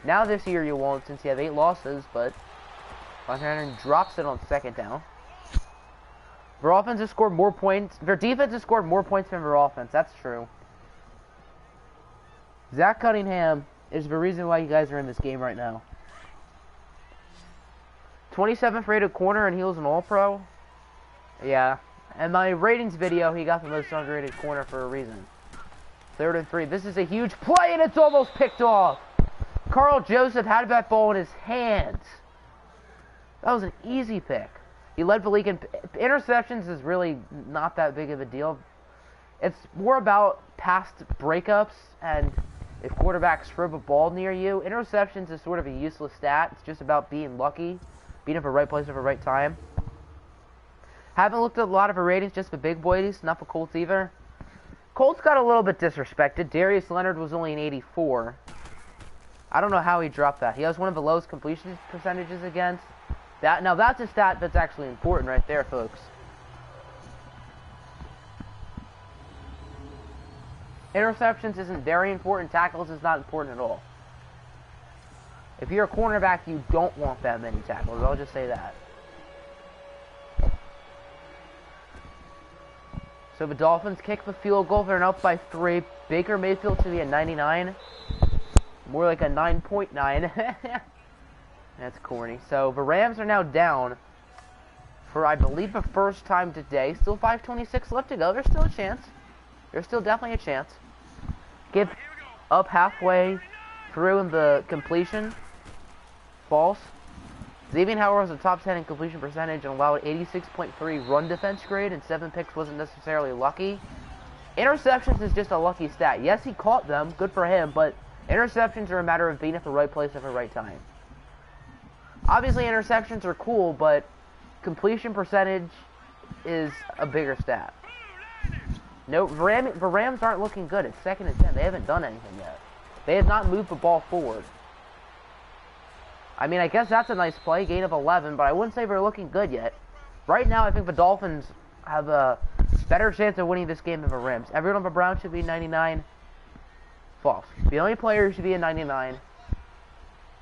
Now this year you won't, since you have 8 losses, but Hunter drops it on 2nd down. Their offense has scored more points. Their defense has scored more points than their offense. That's true. Zach Cunningham is the reason why you guys are in this game right now. 27th rated corner, and he was an All-Pro. Yeah. And my ratings video, he got the most underrated corner for a reason. 3rd and 3. This is a huge play, and it's almost picked off. Carl Joseph had that ball in his hands. That was an easy pick. He led the league in interceptions. Is really not that big of a deal. It's more about past breakups, and if quarterbacks throw the ball near you. Interceptions is sort of a useless stat. It's just about being lucky, being at the right place at the right time. Haven't looked at a lot of the ratings, just the big boys, not the Colts either. Colts got a little bit disrespected. Darius Leonard was only an 84. I don't know how he dropped that. He has one of the lowest completion percentages against. Now that's a stat that's actually important right there, folks. Interceptions isn't very important. Tackles is not important at all. If you're a cornerback, you don't want that many tackles. I'll just say that. So the Dolphins kick the field goal. They're up by 3. Baker Mayfield to be a 99. More like a 9.9. That's corny. So the Rams are now down for, I believe, the first time today. Still 5:26 left to go. There's still a chance. There's still definitely a chance. Give up halfway through in the completion. False. Xavier Howard was a top 10 in completion percentage and allowed 86.3 run defense grade, and 7 picks wasn't necessarily lucky. Interceptions is just a lucky stat. Yes, he caught them. Good for him, but interceptions are a matter of being at the right place at the right time. Obviously, interceptions are cool, but completion percentage is a bigger stat. No, the Rams aren't looking good. It's 2nd and 10. They haven't done anything yet. They have not moved the ball forward. I mean, I guess that's a nice play, gain of 11, but I wouldn't say they're looking good yet. Right now, I think the Dolphins have a better chance of winning this game than the Rams. Everyone on the Browns should be 99. False. The only player who should be a 99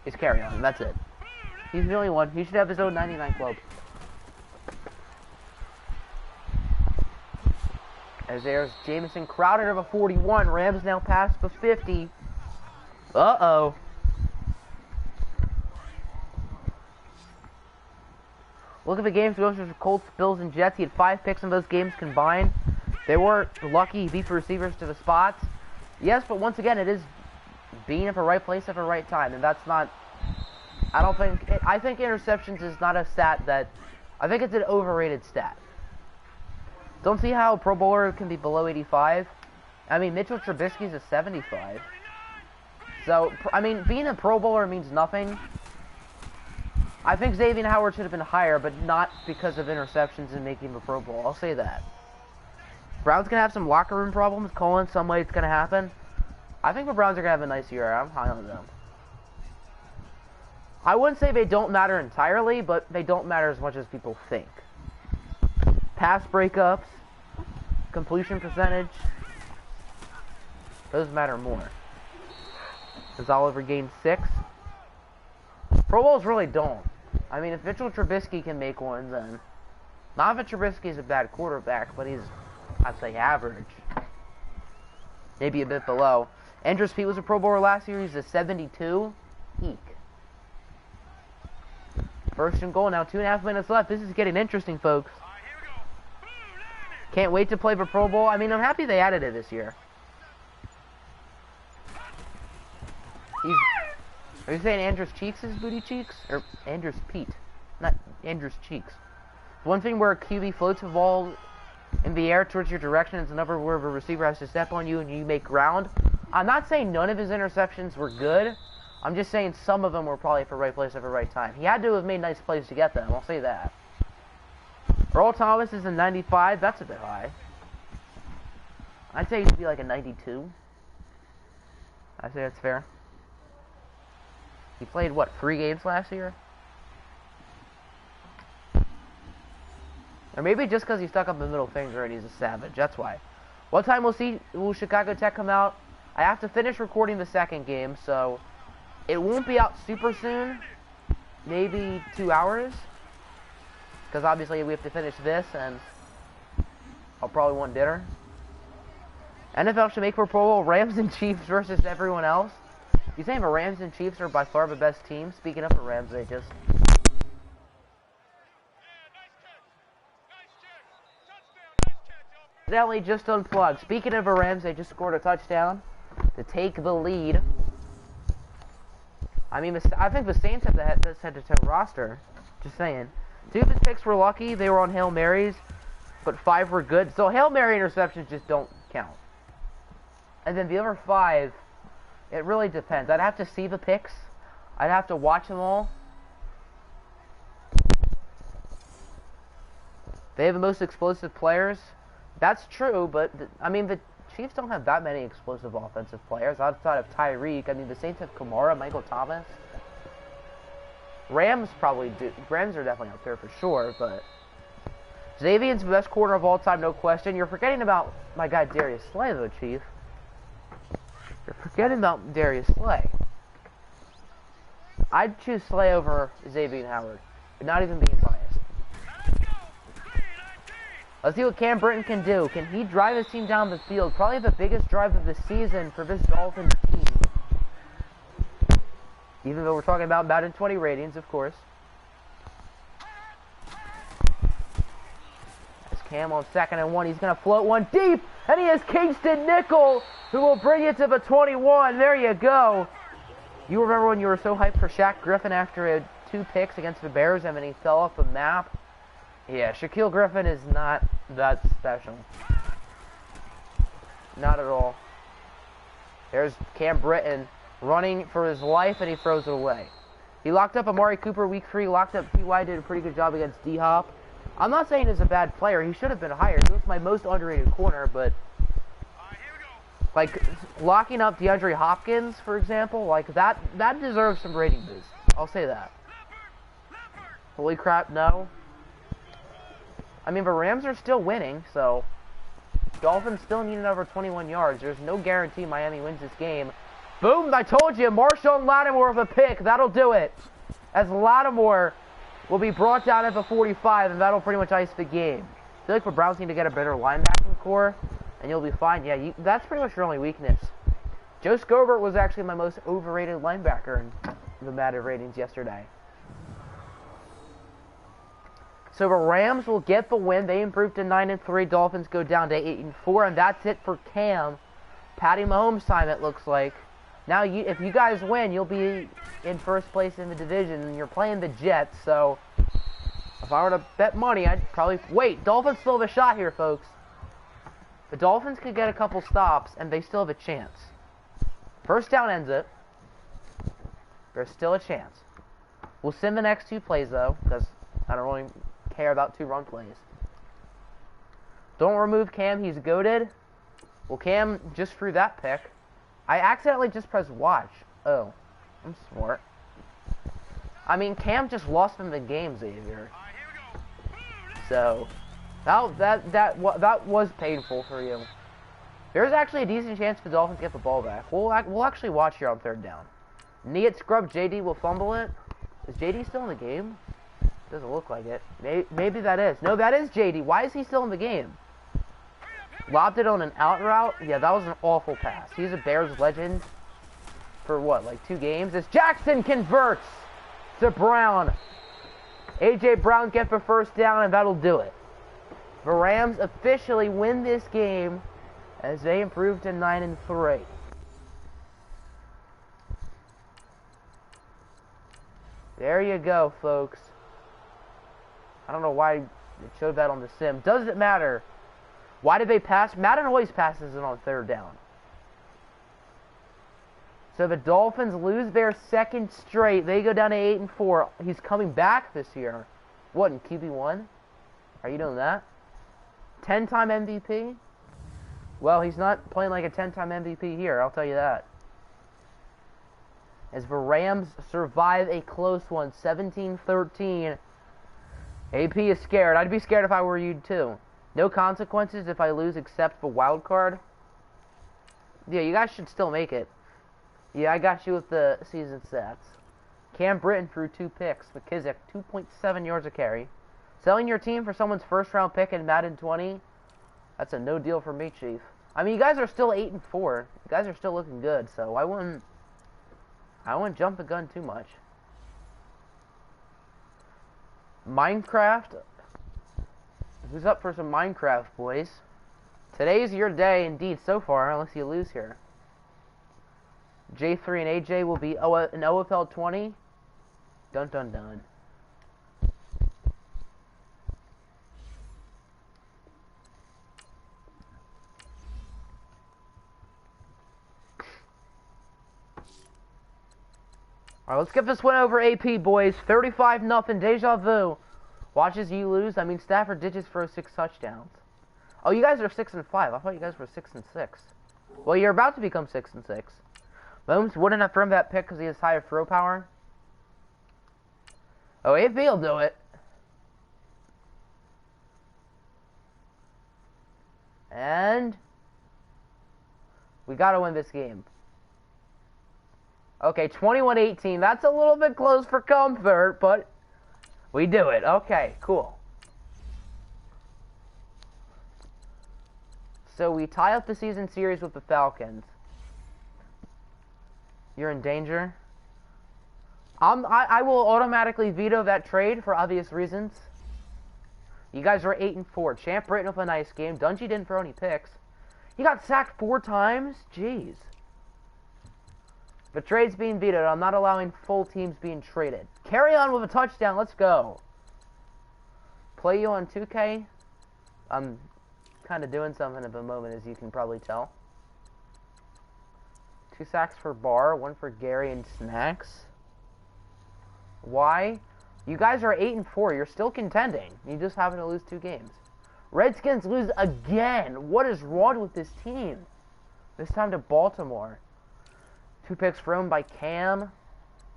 is Kerryon, and that's it. He's the only one. He should have his own 99 club. As there's Jamison Crowder of a 41. Rams now past the 50. Uh-oh. Look at the games versus the Colts, Bills, and Jets. He had 5 picks in those games combined. They were lucky he beat the receivers to the spots. Yes, but once again, it is being at the right place at the right time, and that's not... I think interceptions is not a stat that... I think it's an overrated stat. Don't see how a Pro Bowler can be below 85. I mean, Mitchell Trubisky's a 75. So, I mean, being a Pro Bowler means nothing. I think Xavier Howard should have been higher, but not because of interceptions and making the Pro Bowl. I'll say that. Browns going to have some locker room problems. Colin, some way it's going to happen. I think the Browns are going to have a nice year. I'm high on them. I wouldn't say they don't matter entirely, but they don't matter as much as people think. Pass breakups, completion percentage, those matter more. Does Oliver gain 6? Pro Bowls really don't. I mean, if Mitchell Trubisky can make one, then... Not that Trubisky's a bad quarterback, but he's, I'd say, average. Maybe a bit below. Andrews Pete was a Pro Bowler last year. He's a 72. Eek. First and goal. Now 2.5 minutes left. This is getting interesting, folks. Can't wait to play for Pro Bowl. I mean, I'm happy they added it this year. Are you saying Andrews Cheeks is booty cheeks? Or Andrews Pete? Not Andrews Cheeks. One thing where a QB floats the ball in the air towards your direction is another where the receiver has to step on you and you make ground. I'm not saying none of his interceptions were good. I'm just saying some of them were probably at the right place at the right time. He had to have made nice plays to get them. I'll say that. Earl Thomas is a 95. That's a bit high. I'd say he should be like a 92. I'd say that's fair. He played, what, 3 games last year? Or maybe just because he stuck up the middle finger and he's a savage. That's why. What time will Chicago Tech come out? I have to finish recording the second game, so it won't be out super soon. Maybe 2 hours. Because obviously we have to finish this, and I'll probably want dinner. NFL should make for Pro Bowl Rams and Chiefs versus everyone else. You saying the Rams and Chiefs are by far the best team? Speaking of the Rams, they just... Definitely just unplugged. Speaking of the Rams, they just scored a touchdown to take the lead. I mean, I think the Saints have this head-to-toe roster. Just saying. 2 of his picks were lucky. They were on Hail Marys, but 5 were good. So Hail Mary interceptions just don't count. And then the other 5... It really depends. I'd have to see the picks. I'd have to watch them all. They have the most explosive players. That's true, but, I mean, the Chiefs don't have that many explosive offensive players outside of Tyreek. I mean, the Saints have Kamara, Michael Thomas. Rams probably do. Rams are definitely up there for sure, but... Xavier's the best corner of all time, no question. You're forgetting about my guy Darius Slay, though, Chief. You're forgetting about Darius Slay. I'd choose Slay over Xavier Howard, but not even being biased. Let's see what Cam Britton can do. Can he drive his team down the field? Probably the biggest drive of the season for this Dolphins team. Even though we're talking about Madden 20 ratings, of course. As Cam on 2nd and 1, he's going to float one deep, and he has Kingston Nickel, who will bring it to the 21. There you go. You remember when you were so hyped for Shaq Griffin after he had 2 picks against the Bears and then he fell off the map? Yeah, Shaquille Griffin is not that special. Not at all. There's Cam Britton running for his life, and he throws it away. He locked up Amari Cooper week 3, locked up T.Y., did a pretty good job against D-Hop. I'm not saying he's a bad player. He should have been hired. He was my most underrated corner, but Alright, here we go. like locking up DeAndre Hopkins, for example, like that deserves some rating boost. I'll say that. Holy crap, no. I mean, the Rams are still winning, so Dolphins still need over 21 yards. There's no guarantee Miami wins this game. Boom, I told you, Marshawn Lattimore with a pick. That'll do it. As Lattimore will be brought down at the 45, and that'll pretty much ice the game. I feel like the Browns need to get a better linebacking core, and you'll be fine. Yeah, that's pretty much your only weakness. Joe Scobert was actually my most overrated linebacker in the Madden ratings yesterday. So the Rams will get the win. They improved to 9-3. Dolphins go down to 8-4, and that's it for Cam. Patty Mahomes time, it looks like. Now, if you guys win, you'll be in first place in the division, and you're playing the Jets. So if I were to bet money, I'd probably wait. Dolphins still have a shot here, folks. The Dolphins could get a couple stops, and they still have a chance. First down ends it. There's still a chance. We'll send the next two plays though, because I don't really care about 2 run plays. Don't remove Cam, he's goated. Well, Cam just threw that pick. I accidentally just pressed watch. Oh, I'm smart. I mean, Cam just lost him the game, Xavier. So, that was painful for you. There's actually a decent chance the Dolphins get the ball back. We'll actually watch here on 3rd down. Knee it, scrub, JD will fumble it. Is JD still in the game? Doesn't look like it. Maybe that is. No, that is JD. Why is he still in the game? Lobbed it on an out route. Yeah, that was an awful pass. He's a Bears legend for what, like 2 games? As Jackson converts to Brown. A.J. Brown gets the first down, and that'll do it. The Rams officially win this game as they improve to 9-3. There you go, folks. I don't know why it showed that on the sim. Does it matter? Why did they pass? Madden always passes it on 3rd down. So the Dolphins lose their 2nd straight. They go down to 8-4. He's coming back this year. What, in QB1? Are you doing that? 10-time MVP? Well, he's not playing like a 10-time MVP here, I'll tell you that. As the Rams survive a close one, 17-13. AP is scared. I'd be scared if I were you too. No consequences if I lose except for wild card. Yeah, you guys should still make it. Yeah, I got you with the season stats. Cam Britton threw 2 picks. McKissick, 2.7 yards a carry. Selling your team for someone's 1st round pick in Madden 20, that's a no deal for me, Chief. I mean, you guys are still 8-4. You guys are still looking good, so I wouldn't jump the gun too much. Minecraft. Who's up for some Minecraft, boys? Today's your day, indeed, so far, unless you lose here. J3 and AJ will be an OFL 20. Dun dun dun. Alright, let's get this win over AP, boys. 35-0, deja vu. Watch as you lose. I mean, Stafford did just throw 6 touchdowns. Oh, you guys are 6-5. I thought you guys were 6-6. Well, you're about to become 6-6. Mahomes wouldn't have thrown that pick because he has higher throw power. Oh, AP will do it. And we got to win this game. Okay, 21-18. That's a little bit close for comfort, but we do it. Okay, cool. So we tie up the season series with the Falcons. You're in danger. I will automatically veto that trade for obvious reasons. You guys are 8-4. Champ Britton with a nice game. Dungy didn't throw any picks. He got sacked 4 times? Jeez. The trade's being vetoed. I'm not allowing full teams being traded. Kerryon with a touchdown. Let's go. Play you on 2K. I'm kind of doing something at the moment, as you can probably tell. 2 sacks for Barr, 1 for Gary and Snacks. Why? You guys are 8-4. You're still contending. You just happen to lose 2 games. Redskins lose again. What is wrong with this team? This time to Baltimore. 2 picks thrown by Cam.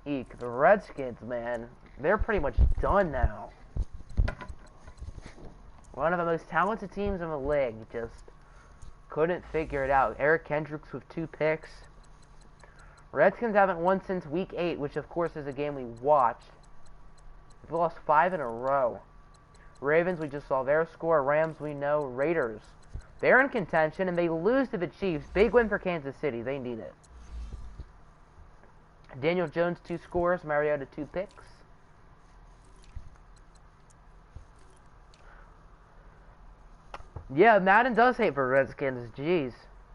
Eek. The Redskins, man. They're pretty much done now. One of the most talented teams in the league. Just couldn't figure it out. Eric Kendricks with 2 picks. Redskins haven't won since week 8, which of course is a game we watched. They've lost 5 in a row. Ravens, we just saw their score. Rams, we know. Raiders, they're in contention, and they lose to the Chiefs. Big win for Kansas City. They need it. Daniel Jones, 2 scores. Mariota, 2 picks. Yeah, Madden does hate for Redskins. Jeez.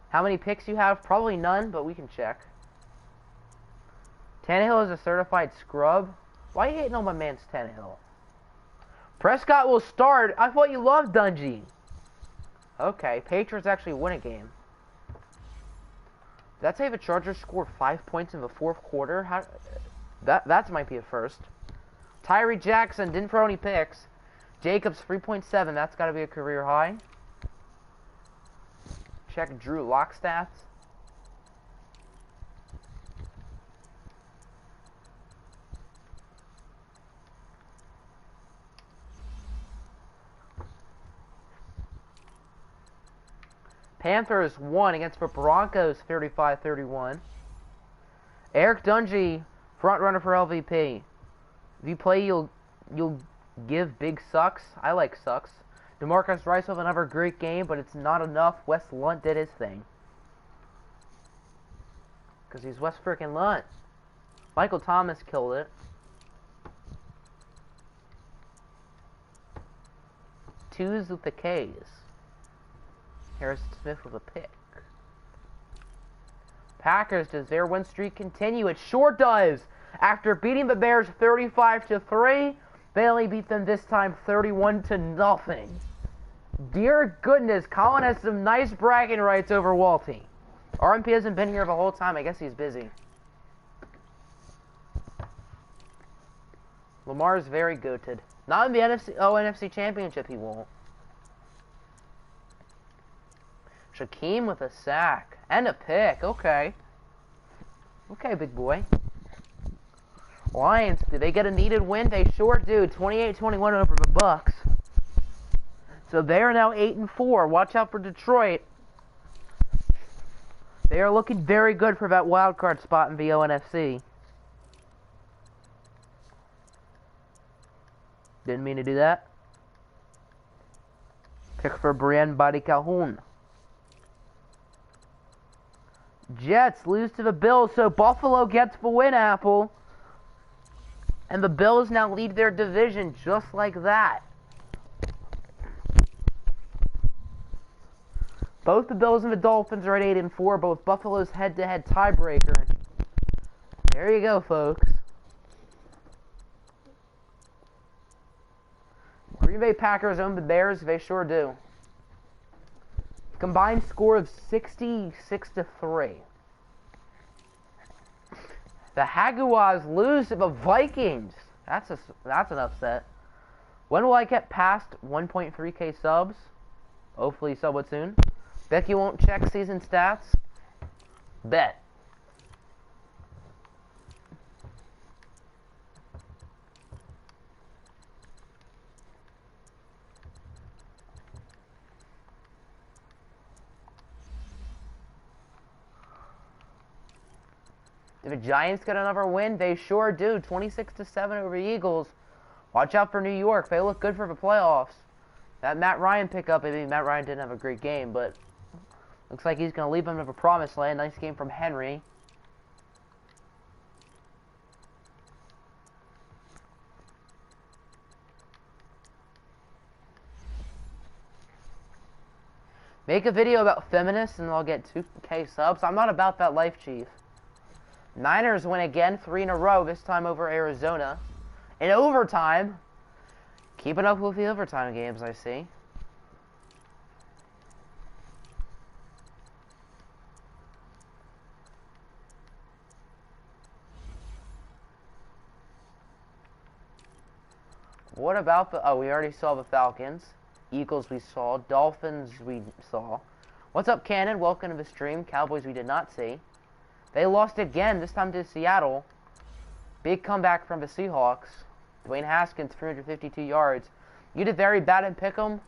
How many picks you have? Probably none, but we can check. Tannehill is a certified scrub. Why are you hating on my man's Tannehill? Prescott will start. I thought you loved Dungy. Okay, Patriots actually win a game. Did that say the Chargers scored 5 points in the 4th quarter? How? That might be a first. Tyree Jackson didn't throw any picks. Jacobs 3.7. That's got to be a career high. Check Drew Lock stats. Panthers won against the Broncos 35-31. Eric Dungy, front runner for LVP. If you play, you'll give big sucks. I like sucks. DeMarcus Rice with another great game, but it's not enough. Wes Lunt did his thing. Because he's Wes frickin' Lunt. Michael Thomas killed it. Toews with the K's. Harrison Smith with a pick. Packers, does their win streak continue? It sure does. After beating the Bears 35-3, they only beat them this time 31-0. Dear goodness, Colin has some nice bragging rights over Walty. RMP hasn't been here the whole time. I guess he's busy. Lamar's very goated. Not in the NFC Championship, he won't. Shaquem with a sack. And a pick. Okay. Okay, big boy. Lions, do they get a needed win? They sure do. 28-21 over the Bucks. So they are now 8-4. Watch out for Detroit. They are looking very good for that wild card spot in the ONFC. Didn't mean to do that. Pick for Brienne Body Calhoun. Jets lose to the Bills, so Buffalo gets the win, Apple. And the Bills now lead their division just like that. Both the Bills and the Dolphins are at 8-4, both Buffalo's head-to-head tiebreaker. There you go, folks. Green Bay Packers own the Bears. They sure do. Combined score of 66-3. The Jaguars lose to the Vikings. That's an upset. When will I get past 1.3k subs? Hopefully somewhat soon. Becky won't check season stats. Bet. If the Giants get another win, they sure do. 26-7 over the Eagles. Watch out for New York. They look good for the playoffs. That Matt Ryan pickup, I mean, Matt Ryan didn't have a great game, but looks like he's going to leave them to the promised land. Nice game from Henry. Make a video about feminists and I'll get 2k subs. I'm not about that life, Chief. Niners win again, 3 in a row, this time over Arizona. In overtime. Keeping up with the overtime games, I see. What about the... Oh, we already saw the Falcons. Eagles we saw. Dolphins we saw. What's up, Cannon? Welcome to the stream. Cowboys we did not see. They lost again, this time to Seattle. Big comeback from the Seahawks. Dwayne Haskins, 352 yards. You did very bad in Pick'em.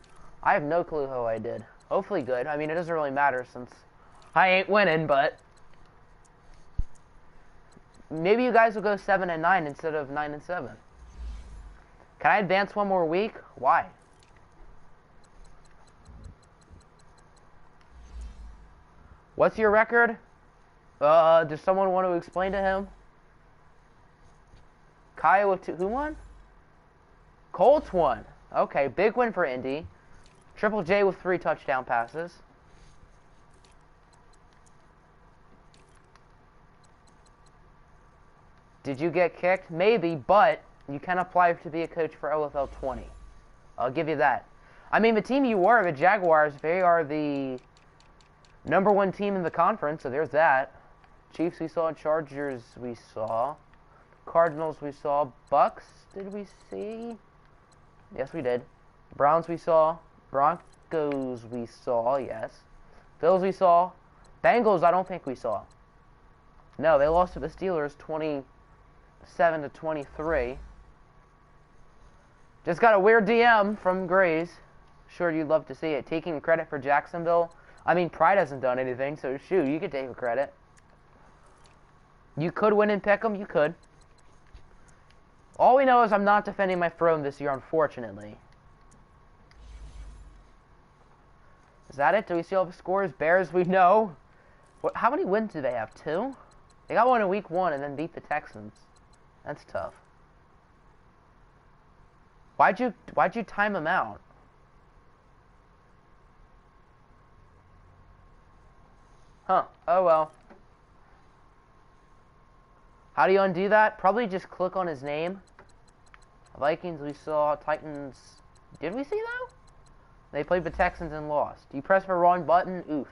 I have no clue how I did. Hopefully good. I mean, it doesn't really matter since I ain't winning, but... Maybe you guys will go 7-9 instead of 9-7. Can I advance one more week? Why? What's your record? Does someone want to explain to him? Kaya with 2... Who won? Colts won. Okay, big win for Indy. Triple J with 3 touchdown passes. Did you get kicked? Maybe, but you can apply to be a coach for OFL 20. I'll give you that. I mean, the team you were, the Jaguars, they are the #1 team in the conference, so there's that. Chiefs we saw, Chargers we saw. Cardinals we saw. Bucks, did we see? Yes, we did. Browns we saw. Broncos we saw, yes. Bills we saw. Bengals I don't think we saw. No, they lost to the Steelers 27-23. Just got a weird DM from Grays. Sure, you'd love to see it. Taking credit for Jacksonville. I mean, Pride hasn't done anything, so shoot, you could take the credit. You could win in Pick'em, you could. All we know is I'm not defending my throne this year, unfortunately. Is that it? Do we see all the scores? Bears, we know. How many wins do they have? 2? They got one in week 1 and then beat the Texans. That's tough. Why'd you time them out? Huh. Oh well. How do you undo that? Probably just click on his name. Vikings we saw. Titans. Did we see though? They played the Texans and lost. You press the wrong button? Oof.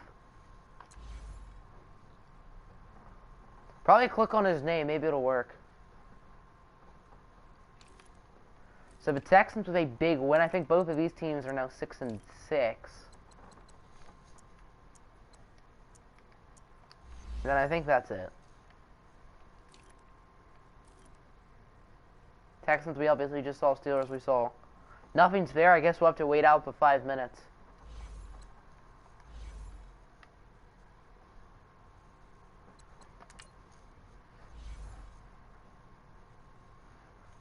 Probably click on his name. Maybe it'll work. So the Texans with a big win. I think both of these teams are now 6-6. Then I think that's it. Texans we obviously just saw. Steelers we saw. Nothing's there. I guess we'll have to wait out for 5 minutes.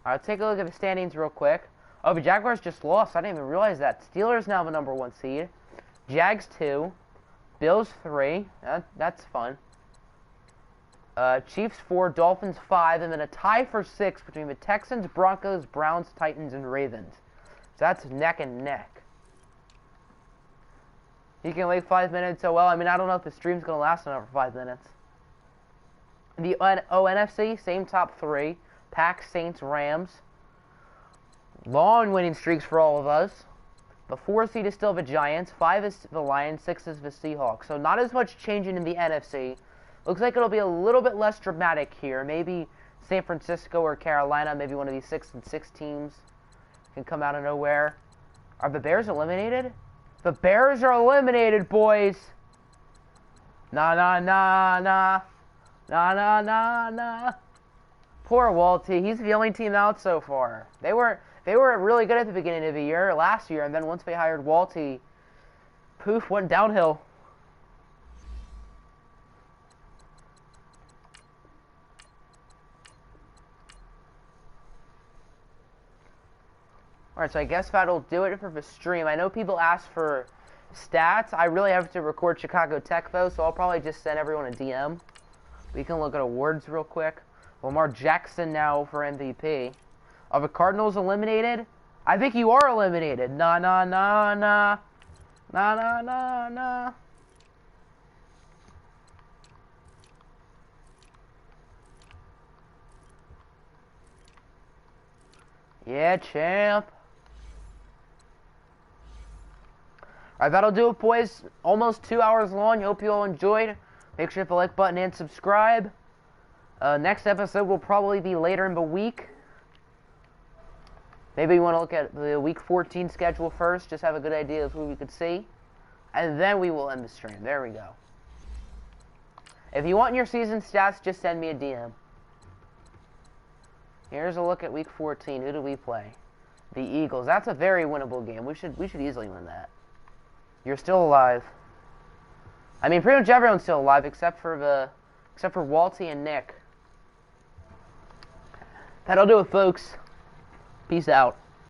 Alright, take a look at the standings real quick. Oh, the Jaguars just lost. I didn't even realize that. Steelers now the #1 seed. Jags 2. Bills 3. That's fun. Chiefs 4. Dolphins 5. And then a tie for 6 between the Texans, Broncos, Browns, Titans, and Ravens. So that's neck and neck. You can wait 5 minutes. Oh, well, I mean, I don't know if the stream's going to last another 5 minutes. The NFC, same top 3. Packs, Saints, Rams. Long winning streaks for all of us. The 4 seed is still the Giants. 5 is the Lions. 6 is the Seahawks. So not as much changing in the NFC. Looks like it'll be a little bit less dramatic here. Maybe San Francisco or Carolina, maybe one of these 6-6 teams can come out of nowhere. Are the Bears eliminated? The Bears are eliminated, boys. Nah. Nah. Poor Walty. He's the only team out so far. They were really good at the beginning of the year, last year, and then once they hired Walty, poof, went downhill. Alright, so I guess that'll do it for the stream. I know people ask for stats. I really have to record Chicago Tech, though, so I'll probably just send everyone a DM. We can look at awards real quick. Lamar Jackson now for MVP. Are the Cardinals eliminated? I think you are eliminated. Nah. Yeah, champ. Alright, that'll do it, boys. Almost 2 hours long. Hope you all enjoyed. Make sure to hit the like button and subscribe. Next episode will probably be later in the week. Maybe you want to look at the Week 14 schedule first, just have a good idea of who we could see, and then we will end the stream. There we go. If you want your season stats, just send me a DM. Here's a look at Week 14. Who do we play? The Eagles. That's a very winnable game. We should easily win that. You're still alive. I mean, pretty much everyone's still alive except for Walty and Nick. That'll do it, folks. Peace out.